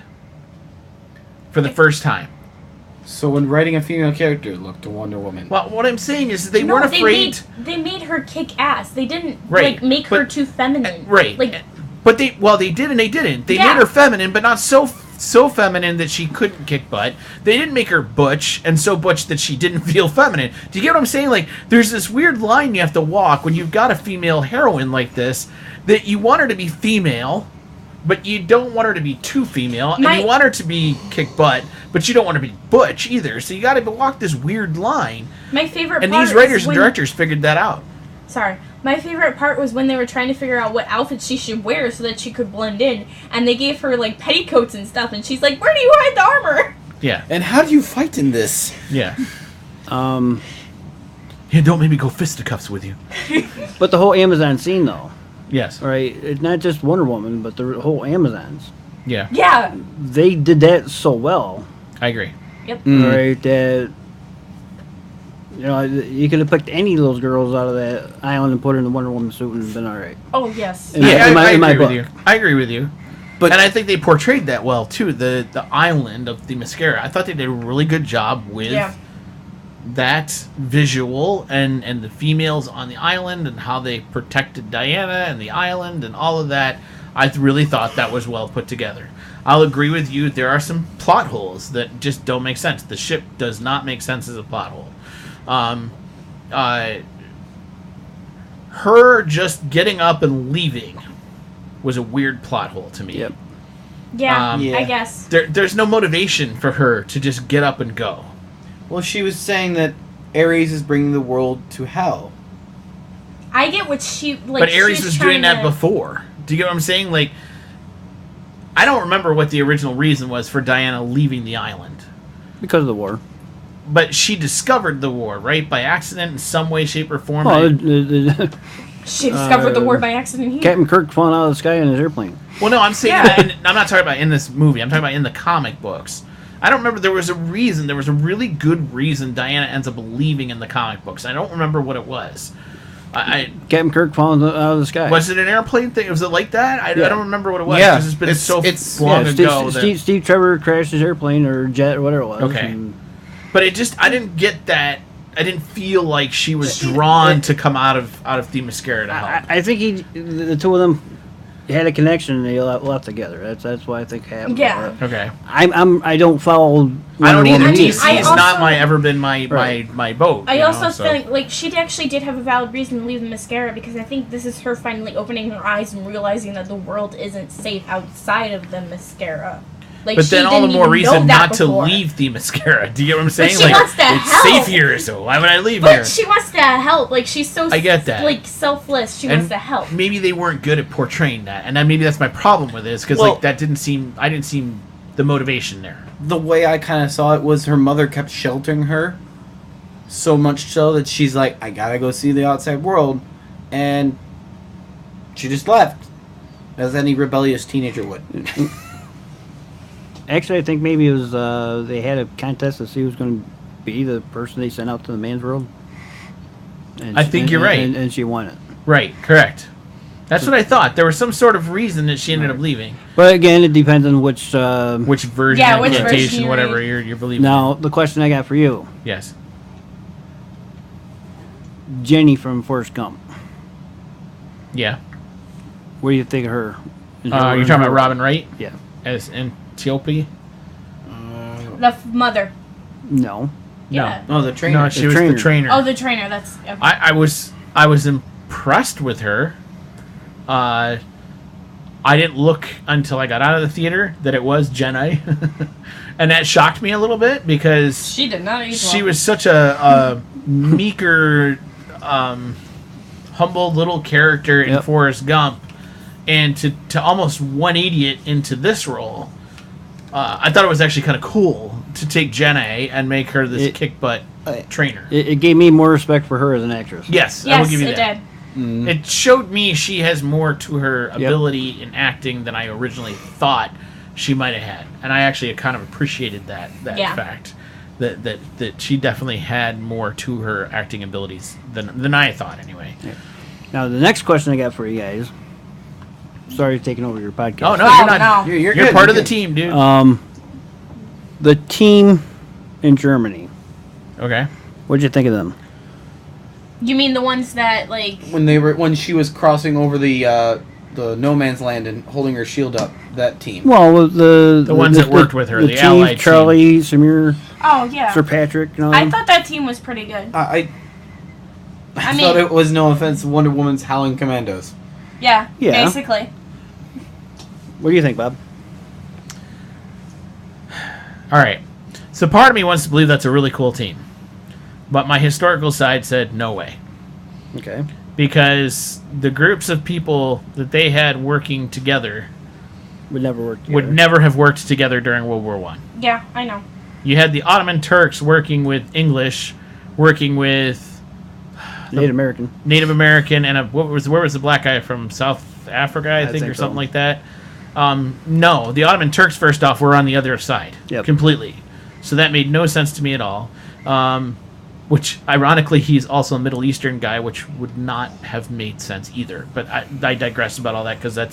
For the first time. So when writing a female character, look to Wonder Woman. Well, what I'm saying is they weren't afraid... They made her kick ass. They didn't make but, her too feminine. Right. But they did and they didn't. They made her feminine, but not so feminine that she couldn't kick butt. They didn't make her butch, and so butch that she didn't feel feminine. Do you get what I'm saying? Like, there's this weird line you have to walk when you've got a female heroine like this, that you want her to be female, but you don't want her to be too female, and you want her to be kick butt, but you don't want her to be butch either. So you got to walk this weird line. My favorite and part these writers and directors figured that out. Sorry. My favorite part was when they were trying to figure out what outfits she should wear so that she could blend in, and they gave her, like, petticoats and stuff, and she's like, where do you hide the armor? Yeah. And how do you fight in this? Yeah. Yeah, don't make me go fisticuffs with you. But the whole Amazon scene, though. Yes. All right, it's not just Wonder Woman, but the whole Amazons. Yeah. Yeah. They did that so well. I agree. Yep. Right. That you could have picked any of those girls out of that island and put her in the Wonder Woman suit and been all right. Oh yes. I agree with you. I agree with you. And I think they portrayed that well too. The island of the Mascara. I thought they did a really good job with that visual and the females on the island and how they protected Diana and the island and all of that. I really thought that was well put together. I'll agree with you. There are some plot holes that just don't make sense. The ship does not make sense as a plot hole. Her just getting up and leaving was a weird plot hole to me. Yep. I guess. There's no motivation for her to just get up and go. Well, she was saying that Ares is bringing the world to hell. I get what she like. But Ares was doing that before. Do you get what I'm saying? Like, I don't remember what the original reason was for Diana leaving the island. Because of the war. But she discovered the war, right? By accident in some way, shape, or form. She discovered the war by accident here. Captain Kirk falling out of the sky in his airplane. Well, no, I'm saying that I'm not talking about in this movie. I'm talking about in the comic books. I don't remember. There was a reason. There was a really good reason Diana ends up leaving in the comic books. I don't remember what it was. Captain Kirk falling out of the sky. Was it an airplane thing? Was it like that? I don't remember what it was. Yeah, because it's been long ago. Steve Trevor crashed his airplane or jet or whatever it was. Okay. But I didn't get that. I didn't feel like she was drawn to come out of Themyscira to help. I think the two of them had a connection and they left together. That's what I think happened. Yeah. Okay. I don't follow. I don't either. DC has not ever been my boat. I also think like she actually did have a valid reason to leave the Mascara because I think this is her finally opening her eyes and realizing that the world isn't safe outside of the Mascara. Like, but then all the more reason not to leave Themyscira. Do you get what I'm saying? But she wants to help. It's safe here, so why would I leave here? But she wants to help. Like she's so I get that. Like selfless. She wants to help. Maybe they weren't good at portraying that, and then maybe that's my problem with this because like that didn't seem. I didn't see the motivation there. The way I kind of saw it was her mother kept sheltering her, so much so that she's like, I gotta go see the outside world, and she just left, as any rebellious teenager would. Actually, I think maybe it was they had a contest to see who's going to be the person they sent out to the man's world. I think you're right. And she won it. Right, correct. That's what I thought. There was some sort of reason that she ended up leaving. But again, it depends on which version, interpretation, whatever you're believing. Now, the question I got for you. Yes. Jenny from Forrest Gump. Yeah. What do you think of her? You're talking about Robin Wright? Yeah. As Antiope? The mother. No. Yeah. No, the trainer. No, she was the trainer. Oh, the trainer. That's. Okay. I was impressed with her. I didn't look until I got out of the theater that it was Jenny, and that shocked me a little bit because she did not. She was such a meeker, humble little character in Forrest Gump, and to almost 180 it into this role, I thought it was actually kind of cool to take Jenny and make her this kick butt trainer. It gave me more respect for her as an actress. Yes, I will give you that. It did. Mm. It showed me she has more to her ability in acting than I originally thought she might have had, and I actually kind of appreciated that fact that she definitely had more to her acting abilities than I thought anyway. Yeah. Now the next question I got for you guys. Sorry for taking over your podcast. Oh no, you're not. No. You're part of the team, dude. The team in Germany. Okay. What'd you think of them? You mean the ones that like when she was crossing over the no man's land and holding her shield up? That team. Well, the ones that worked with her, the team, allied Charlie, team. Samir. Oh yeah. Sir Patrick. I thought that team was pretty good. I thought it was, no offense, Wonder Woman's Howling Commandos. Yeah. Basically. What do you think, Bob? All right. So part of me wants to believe that's a really cool team. But my historical side said no way. Okay. Because the groups of people that they had working together would never have worked together during World War I. Yeah, I know. You had the Ottoman Turks working with English, working with Native American, and where was the black guy from South Africa, I think or something like that. No, the Ottoman Turks first off were on the other side completely. So that made no sense to me at all. Which, ironically, he's also a Middle Eastern guy, which would not have made sense either. But I digress about all that because I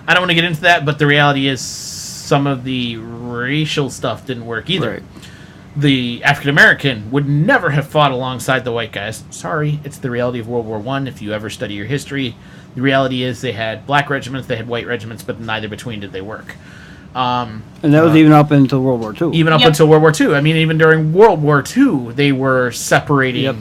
don't want to get into that, but the reality is some of the racial stuff didn't work either. Right. The African American would never have fought alongside the white guys. Sorry, it's the reality of World War I. If you ever study your history, the reality is they had black regiments, they had white regiments, but neither between did they work. And that was even up until World War II. Even up until World War II. I mean, even during World War II, they were separating. Yep.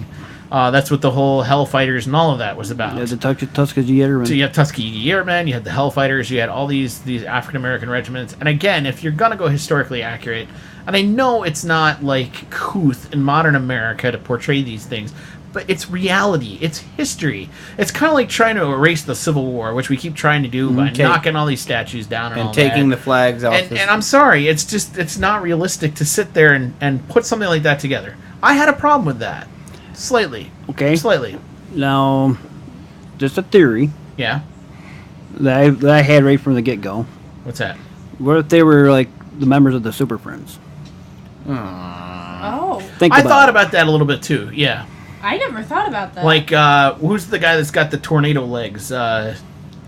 That's what the whole Hellfighters and all of that was about. Yeah, the Tuskegee Airmen. So you had Tuskegee Airmen, you had the Hellfighters, you had all these African-American regiments. And again, if you're going to go historically accurate, and I know it's not like couth in modern America to portray these things, but it's reality. It's history. It's kind of like trying to erase the Civil War, which we keep trying to do by knocking all these statues down and all taking that. the flags off. And I'm sorry, it's not realistic to sit there and put something like that together. I had a problem with that. Slightly. Okay. Slightly. Now, just a theory. Yeah. That I had right from the get-go. What's that? What if they were like the members of the Super Friends? Oh. I thought about that a little bit too. Yeah. I never thought about that. Like, who's the guy that's got the tornado legs?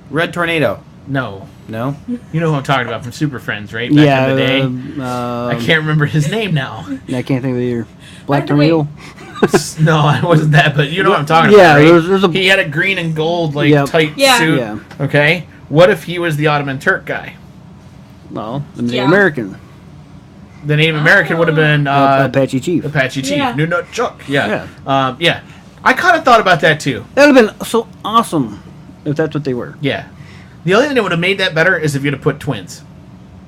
Red Tornado. No. No? You know who I'm talking about from Super Friends, right? Back in the day. I can't remember his name now. I can't think of the year. Black Tornado? No, it wasn't that, but you know what I'm talking about, right? He had a green and gold, tight suit. Yeah. Okay? What if he was the Ottoman Turk guy? Well, the Native American. The Native American would have been... Apache Chief. Apache Chief. Yeah. New Nut Chuck. Yeah. Yeah. I kind of thought about that, too. That would have been so awesome if that's what they were. Yeah. The only thing that would have made that better is if you'd have put twins.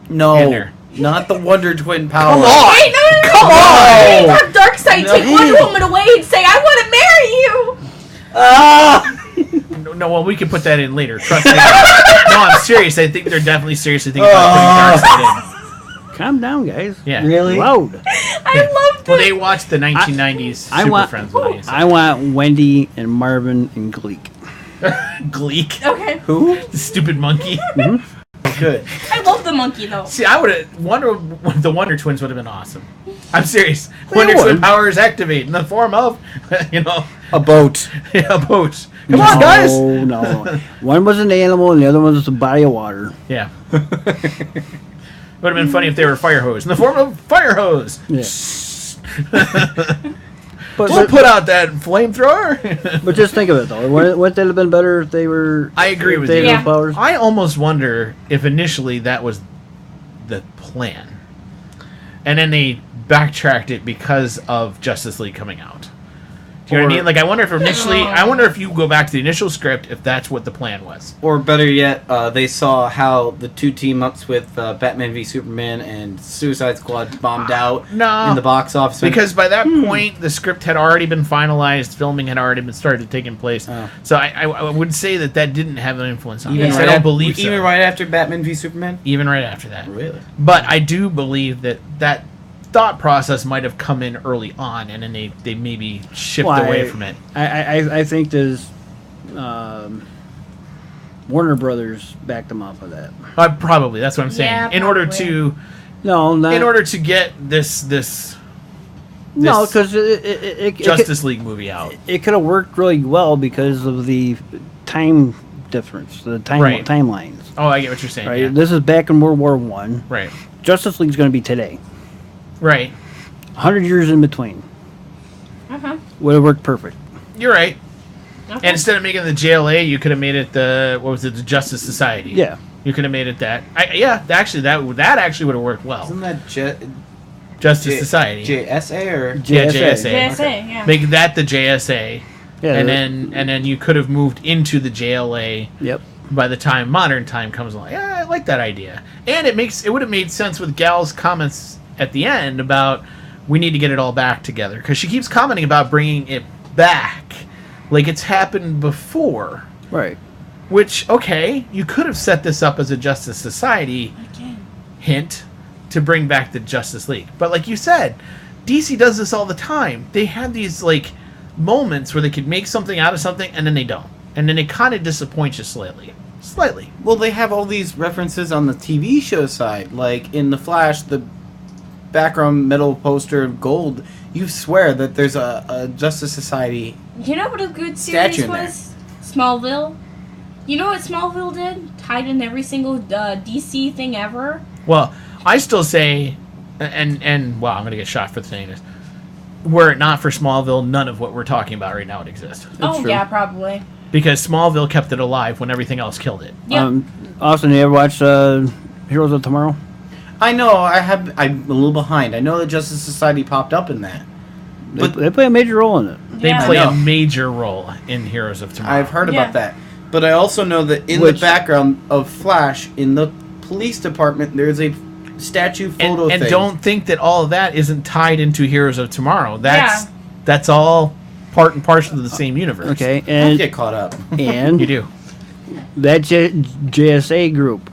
No. In there. Not the Wonder Twin power. Come on! Wait, no. Come on! Have Darkseid take Wonder Woman away and say, I want to marry you! No, well, we can put that in later. Trust me. No, I'm serious. I think they're definitely seriously thinking about putting Darkseid in. Calm down, guys. Yeah. Really? Loud. I loved it. Well, they watched the 1990s Super Friends movies. I want Wendy and Marvin and Gleek. Gleek? Okay. Who? The stupid monkey? Mm-hmm. Good. I love the monkey, though. See, I would have... The Wonder Twins would have been awesome. I'm serious. They Wonder would. Twin powers activate in the form of, a boat. Yeah, a boat. Come on, guys! No. One was an animal and the other one was a body of water. Yeah. Would have been funny if they were a fire hose in the form of fire hose. Yeah. We'll put out that flamethrower. But just think of it, though. Wouldn't that have been better if they were... I agree with they you. had those powers? I almost wonder if initially that was the plan. And then they backtracked it because of Justice League coming out. Do you know what I mean? Like, I wonder if initially... I wonder if you go back to the initial script, if that's what the plan was. Or better yet, they saw how the two team-ups with Batman v Superman and Suicide Squad bombed out in the box office. Because by that point, the script had already been finalized, filming had already been started taking place. So I would say that didn't have an influence on it. I don't believe so. Even right after Batman v Superman? Even right after that. Really? But I do believe that thought process might have come in early on, and then they maybe shift away from it. I think there's Warner Brothers backed them off of that. Probably, that's what I'm saying. Yeah, in order to get this no, because it Justice League movie out, it could have worked really well because of the time difference, the timelines. Oh, I get what you're saying. Right, yeah. this is back in World War I. Right. Justice League's going to be today. Right. 100 years in between. Would have worked perfect. You're right. And instead of making the JLA, you could have made it the the Justice Society. Yeah. You could have made it that. That actually would have worked well. Isn't that Justice Society? JSA or JSA? JSA, yeah. Make that the JSA. Yeah. And then you could have moved into the JLA. Yep. By the time modern time comes along. Yeah, I like that idea. And it would have made sense with Gal's comments at the end about we need to get it all back together, because she keeps commenting about bringing it back like it's happened before. Right. Which, okay, you could have set this up as a Justice Society hint to bring back the Justice League. But like you said, DC does this all the time. They have these moments where they could make something out of something and then they don't. And then it kind of disappoints you slightly. Well, they have all these references on the TV show side. Like in The Flash, the background metal poster of gold, you swear that there's a Justice Society. You know what a good series statue in was? Smallville. You know what Smallville did? Tied in every single DC thing ever. Well, I still say, and well, I'm gonna get shot for saying this. Were it not for Smallville, none of what we're talking about right now would exist. Yeah, probably. Because Smallville kept it alive when everything else killed it. Yep. Austin, you ever watch Heroes of Tomorrow? I know. I'm a little behind. I know that Justice Society popped up in that. But they play a major role in it. They play a major role in Heroes of Tomorrow. I've heard about that. But I also know that in the background of Flash, in the police department, there's a statue photo thing. And don't think that all of that isn't tied into Heroes of Tomorrow. That's all part and parcel of the same universe. Okay, Don't and get caught up. And you do. That JSA group,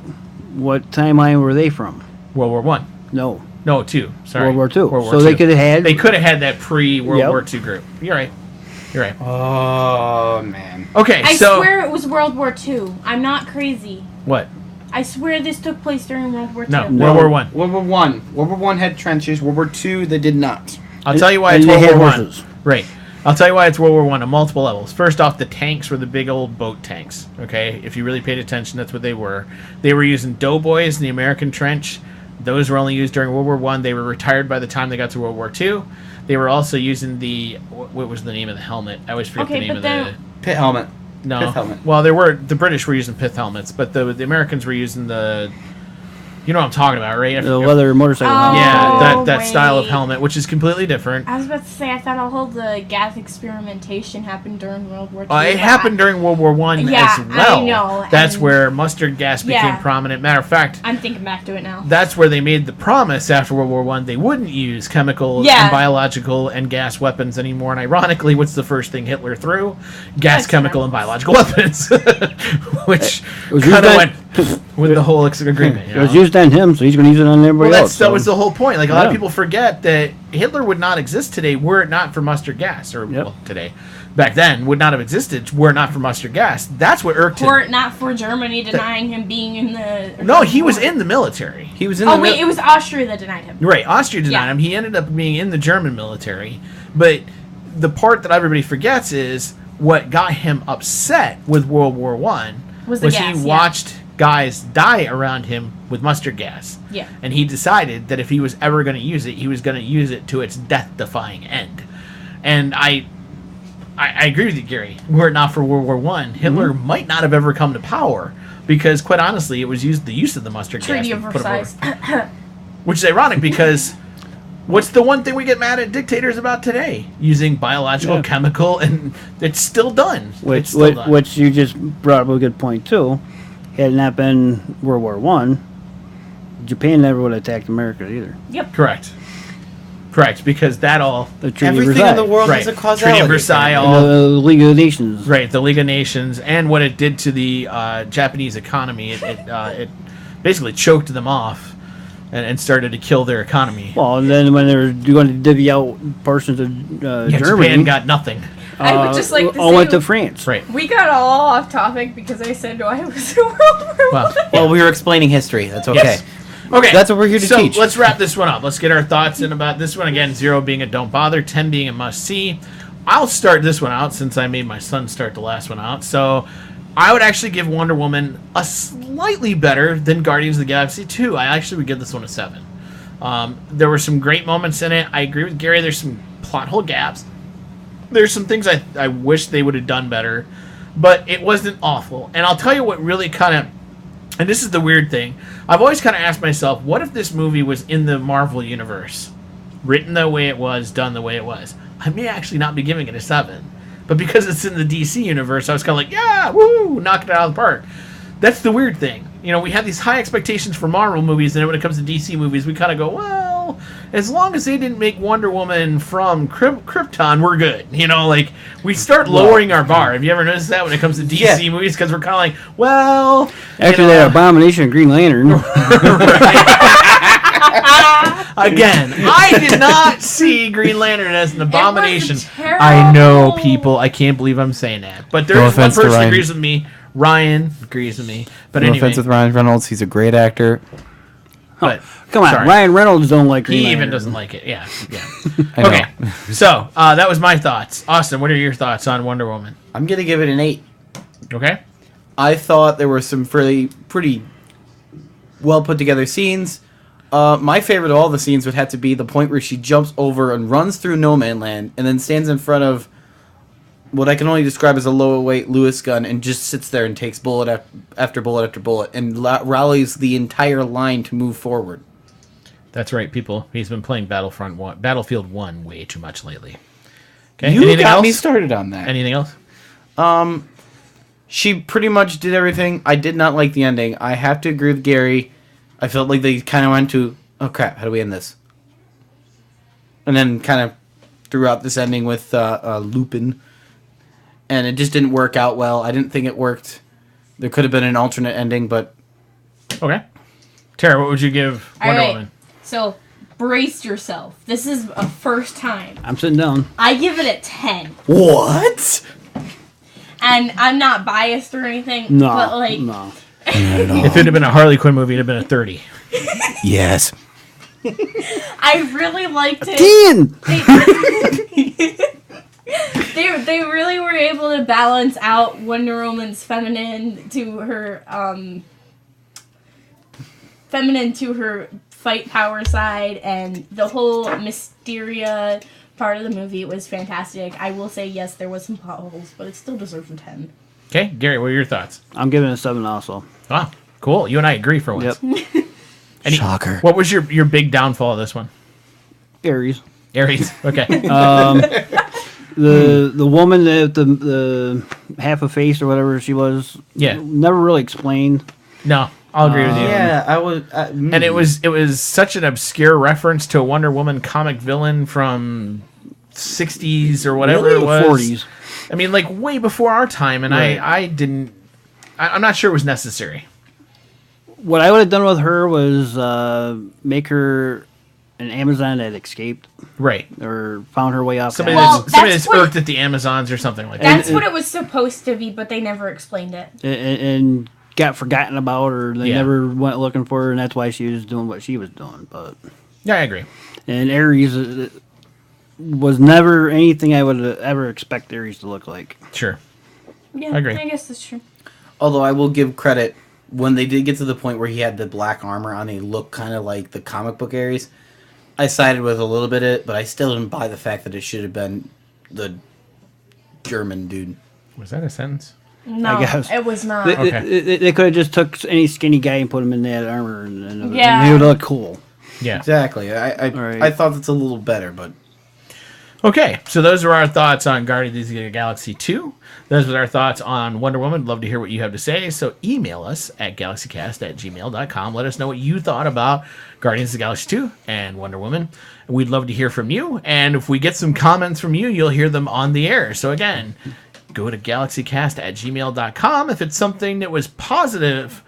what timeline were they from? World War One. No, 2. Sorry. World War Two. World War So II. they could have had. They could have had that pre-World War II group. You're right. Oh man. Okay, I so swear it was World War II. I'm not crazy. what? I swear this took place during World War II. No, World War One. World War One. World War One had trenches. World War II, they did not. I'll tell you why it's World War One. Right. I'll tell you why it's World War One on multiple levels. First off, the tanks were the big old boat tanks. Okay, if you really paid attention, that's what they were. They were using doughboys in the American trench. Those were only used during World War One. They were retired by the time they got to World War II. They were also using the what was the name of the helmet? I always forget the name of the pit helmet. No. Pith helmet. Well, the British were using pith helmets, but the Americans were using the. You know what I'm talking about, right? The leather motorcycle helmet. Yeah, that style of helmet, which is completely different. I was about to say, I thought all the gas experimentation happened during World War II. It happened during World War One as well. I know. That's where mustard gas became prominent. Matter of fact, I'm thinking back to it now. that's where they made the promise after World War One they wouldn't use chemical and biological and gas weapons anymore. And ironically, what's the first thing Hitler threw? Gas, chemical, and biological weapons, which kind of went with the whole agreement. You It was know? used on him, so he's going to use it on everybody else. That was the whole point. Like a lot of people forget that Hitler would not exist today were it not for mustard gas, or well, today, back then would not have existed were it not for mustard gas. That's what irked him. Were it not for Germany denying him being in the. No, he was in the military. He was in. Oh wait, it was Austria that denied him. Right, Austria denied him. He ended up being in the German military, but the part that everybody forgets is what got him upset with World War One was he watched guys die around him with mustard gas. Yeah. And he decided that if he was ever going to use it, he was going to use it to its death-defying end. And I agree with you, Gary. Were it not for World War One, Hitler might not have ever come to power because, quite honestly, it was the use of the mustard Treaty gas. of Versailles. Which is ironic because what's the one thing we get mad at dictators about today? Using biological, chemical, and it's still done. Which you just brought up a good point, too. Had it not been World War One, Japan never would have attacked America either. Yep. Correct, because that all the Treaty everything of Versailles. in the world has a causality. Treaty of Versailles, the League of Nations. Right, the League of Nations, and what it did to the Japanese economy. It basically choked them off and started to kill their economy. Well, and then when they were going to divvy out portions of Germany, Japan got nothing. I would just like to all say went to France. Right. We got all off topic because I said I was in World War One. Well, we were explaining history. That's okay. Yes. Okay. That's what we're here to teach. So let's wrap this one up. Let's get our thoughts in about this one. Again, 0 being a don't bother, 10 being a must see. I'll start this one out since I made my son start the last one out. So I would actually give Wonder Woman a slightly better than Guardians of the Galaxy 2. I actually would give this one a 7. There were some great moments in it. I agree with Gary. There's some plot hole gaps. There's some things I wish they would have done better, but it wasn't awful. And I'll tell you what really kind of, and this is the weird thing, I've always kind of asked myself, what if this movie was in the Marvel Universe? Written the way it was, done the way it was. I may actually not be giving it a 7. But because it's in the DC Universe, I was kind of like, yeah, woo, knock it out of the park. That's the weird thing. You know, we have these high expectations for Marvel movies, and then when it comes to DC movies, we kind of go, well, as long as they didn't make Wonder Woman from Krypton, we're good. You know, like, we start lowering our bar. Have you ever noticed that when it comes to DC movies? Because we're kind of like, well... After that Abomination of Green Lantern. Again, I did not see Green Lantern as an abomination. terrible. I know, people. I can't believe I'm saying that. But there's one person Ryan. agrees with me. Ryan agrees with me. But No anyway. offense with Ryan Reynolds, he's a great actor. But come on, sorry. Ryan Reynolds don't like Green He even Lantern. doesn't like it. Yeah. Okay. So that was my thoughts. Austin, what are your thoughts on Wonder Woman? I'm gonna give it an 8. Okay. I thought there were some pretty well put together scenes. My favorite of all the scenes would have to be the point where she jumps over and runs through no man land and then stands in front of what I can only describe as a lower weight Lewis gun and just sits there and takes bullet after bullet after bullet and rallies the entire line to move forward. That's right, people. He's been playing Battlefield 1 way too much lately. Okay. You Anything got else? me started on that. Anything else? She pretty much did everything. I did not like the ending. I have to agree with Gary. I felt like they kind of went to, oh crap, how do we end this? And then kind of threw out this ending with Lupin. And it just didn't work out well. I didn't think it worked. There could have been an alternate ending, but... Okay. Tara, what would you give Wonder Woman? So, brace yourself. This is a first time. I'm sitting down. I give it a 10. What? And I'm not biased or anything, No, but like... no. If it had been a Harley Quinn movie, it'd have been a 30. Yes. I really liked it. 10! They really were able to balance out Wonder Woman's feminine to her fight power side, and the whole Mysteria part of the movie was fantastic. I will say, yes, there was some potholes, but it still deserves a 10. Okay, Gary, what are your thoughts? I'm giving it a 7 also. Wow, cool. You and I agree for once. Yep. Shocker. What was your big downfall of this one? Aries. Okay. The woman that the half a face or whatever she was, never really explained. No, I'll agree with you. Yeah, I was... And it was such an obscure reference to a Wonder Woman comic villain from 60s or whatever Really? it was. 40s. I mean, like way before our time, and Right. I'm not sure it was necessary. What I would have done with her was make her an Amazon that escaped. Right. Or found her way off. Somebody Well, that's what- irked at the Amazons or something like that. That's what it was supposed to be, but they never explained it. And got forgotten about, or they Yeah. never went looking for her, and that's why she was doing what she was doing. But Yeah, I agree. and Ares was never anything I would ever expect Ares to look like. Sure. Yeah, I agree. I guess that's true. Although I will give credit, when they did get to the point where he had the black armor on, he looked kind of like the comic book Ares. I sided with a little bit of it, but I still didn't buy the fact that it should have been the German dude. Was that a sentence? No, I guess. it was not. They could have just took any skinny guy and put him in that armor, and Yeah. he would look cool. Yeah. Exactly. I thought that's a little better, but... Okay, so those are our thoughts on Guardians of the Galaxy 2. Those are our thoughts on Wonder Woman. Love to hear what you have to say. So email us at galaxycast@gmail.com. Let us know what you thought about Guardians of the Galaxy 2 and Wonder Woman. We'd love to hear from you. And if we get some comments from you, you'll hear them on the air. So again, go to galaxycast@gmail.com. If it's something that was positive,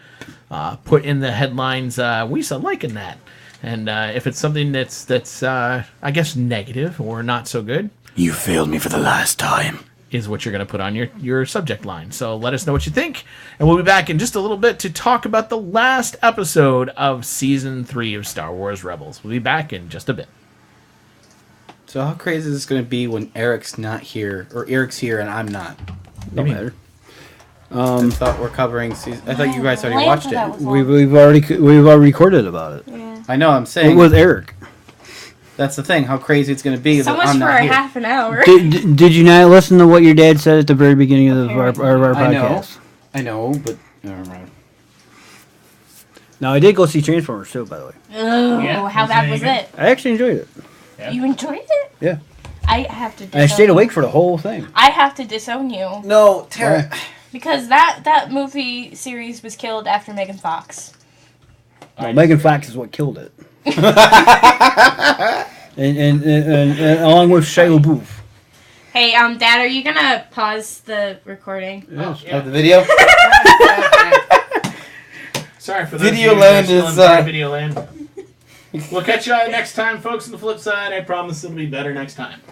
put in the headlines, we saw liking that. And if it's something that's I guess, negative or not so good, You failed me for the last time. is what you're going to put on your subject line. So let us know what you think. And we'll be back in just a little bit to talk about the last episode of Season 3 of Star Wars Rebels. We'll be back in just a bit. So how crazy is this going to be when Eric's not here, or Eric's here and I'm not? No matter. I thought we're covering season... I thought you guys already watched it. We've already recorded about it. Yeah. I know, I'm saying... With Eric. That's the thing, how crazy it's going to be So that much I'm for not a here. half an hour. Did you not listen to what your dad said at the very beginning of our podcast? I know, but... Never mind. Now, I did go see Transformers too, by the way. Oh, Yeah, how was bad it was any it? I actually enjoyed it. Yeah. You enjoyed it? Yeah. I have to disown And I stayed you. awake for the whole thing. I have to disown you. No, Tara... Because that movie series was killed after Megan Fox. Well, Megan Fox is what killed it. and along with Shia LaBeouf. Hey, Dad, are you gonna pause the recording? Yes. Of the video? Sorry for Video Land is... Video Land. We'll catch you next time, folks, on the flip side. I promise it'll be better next time.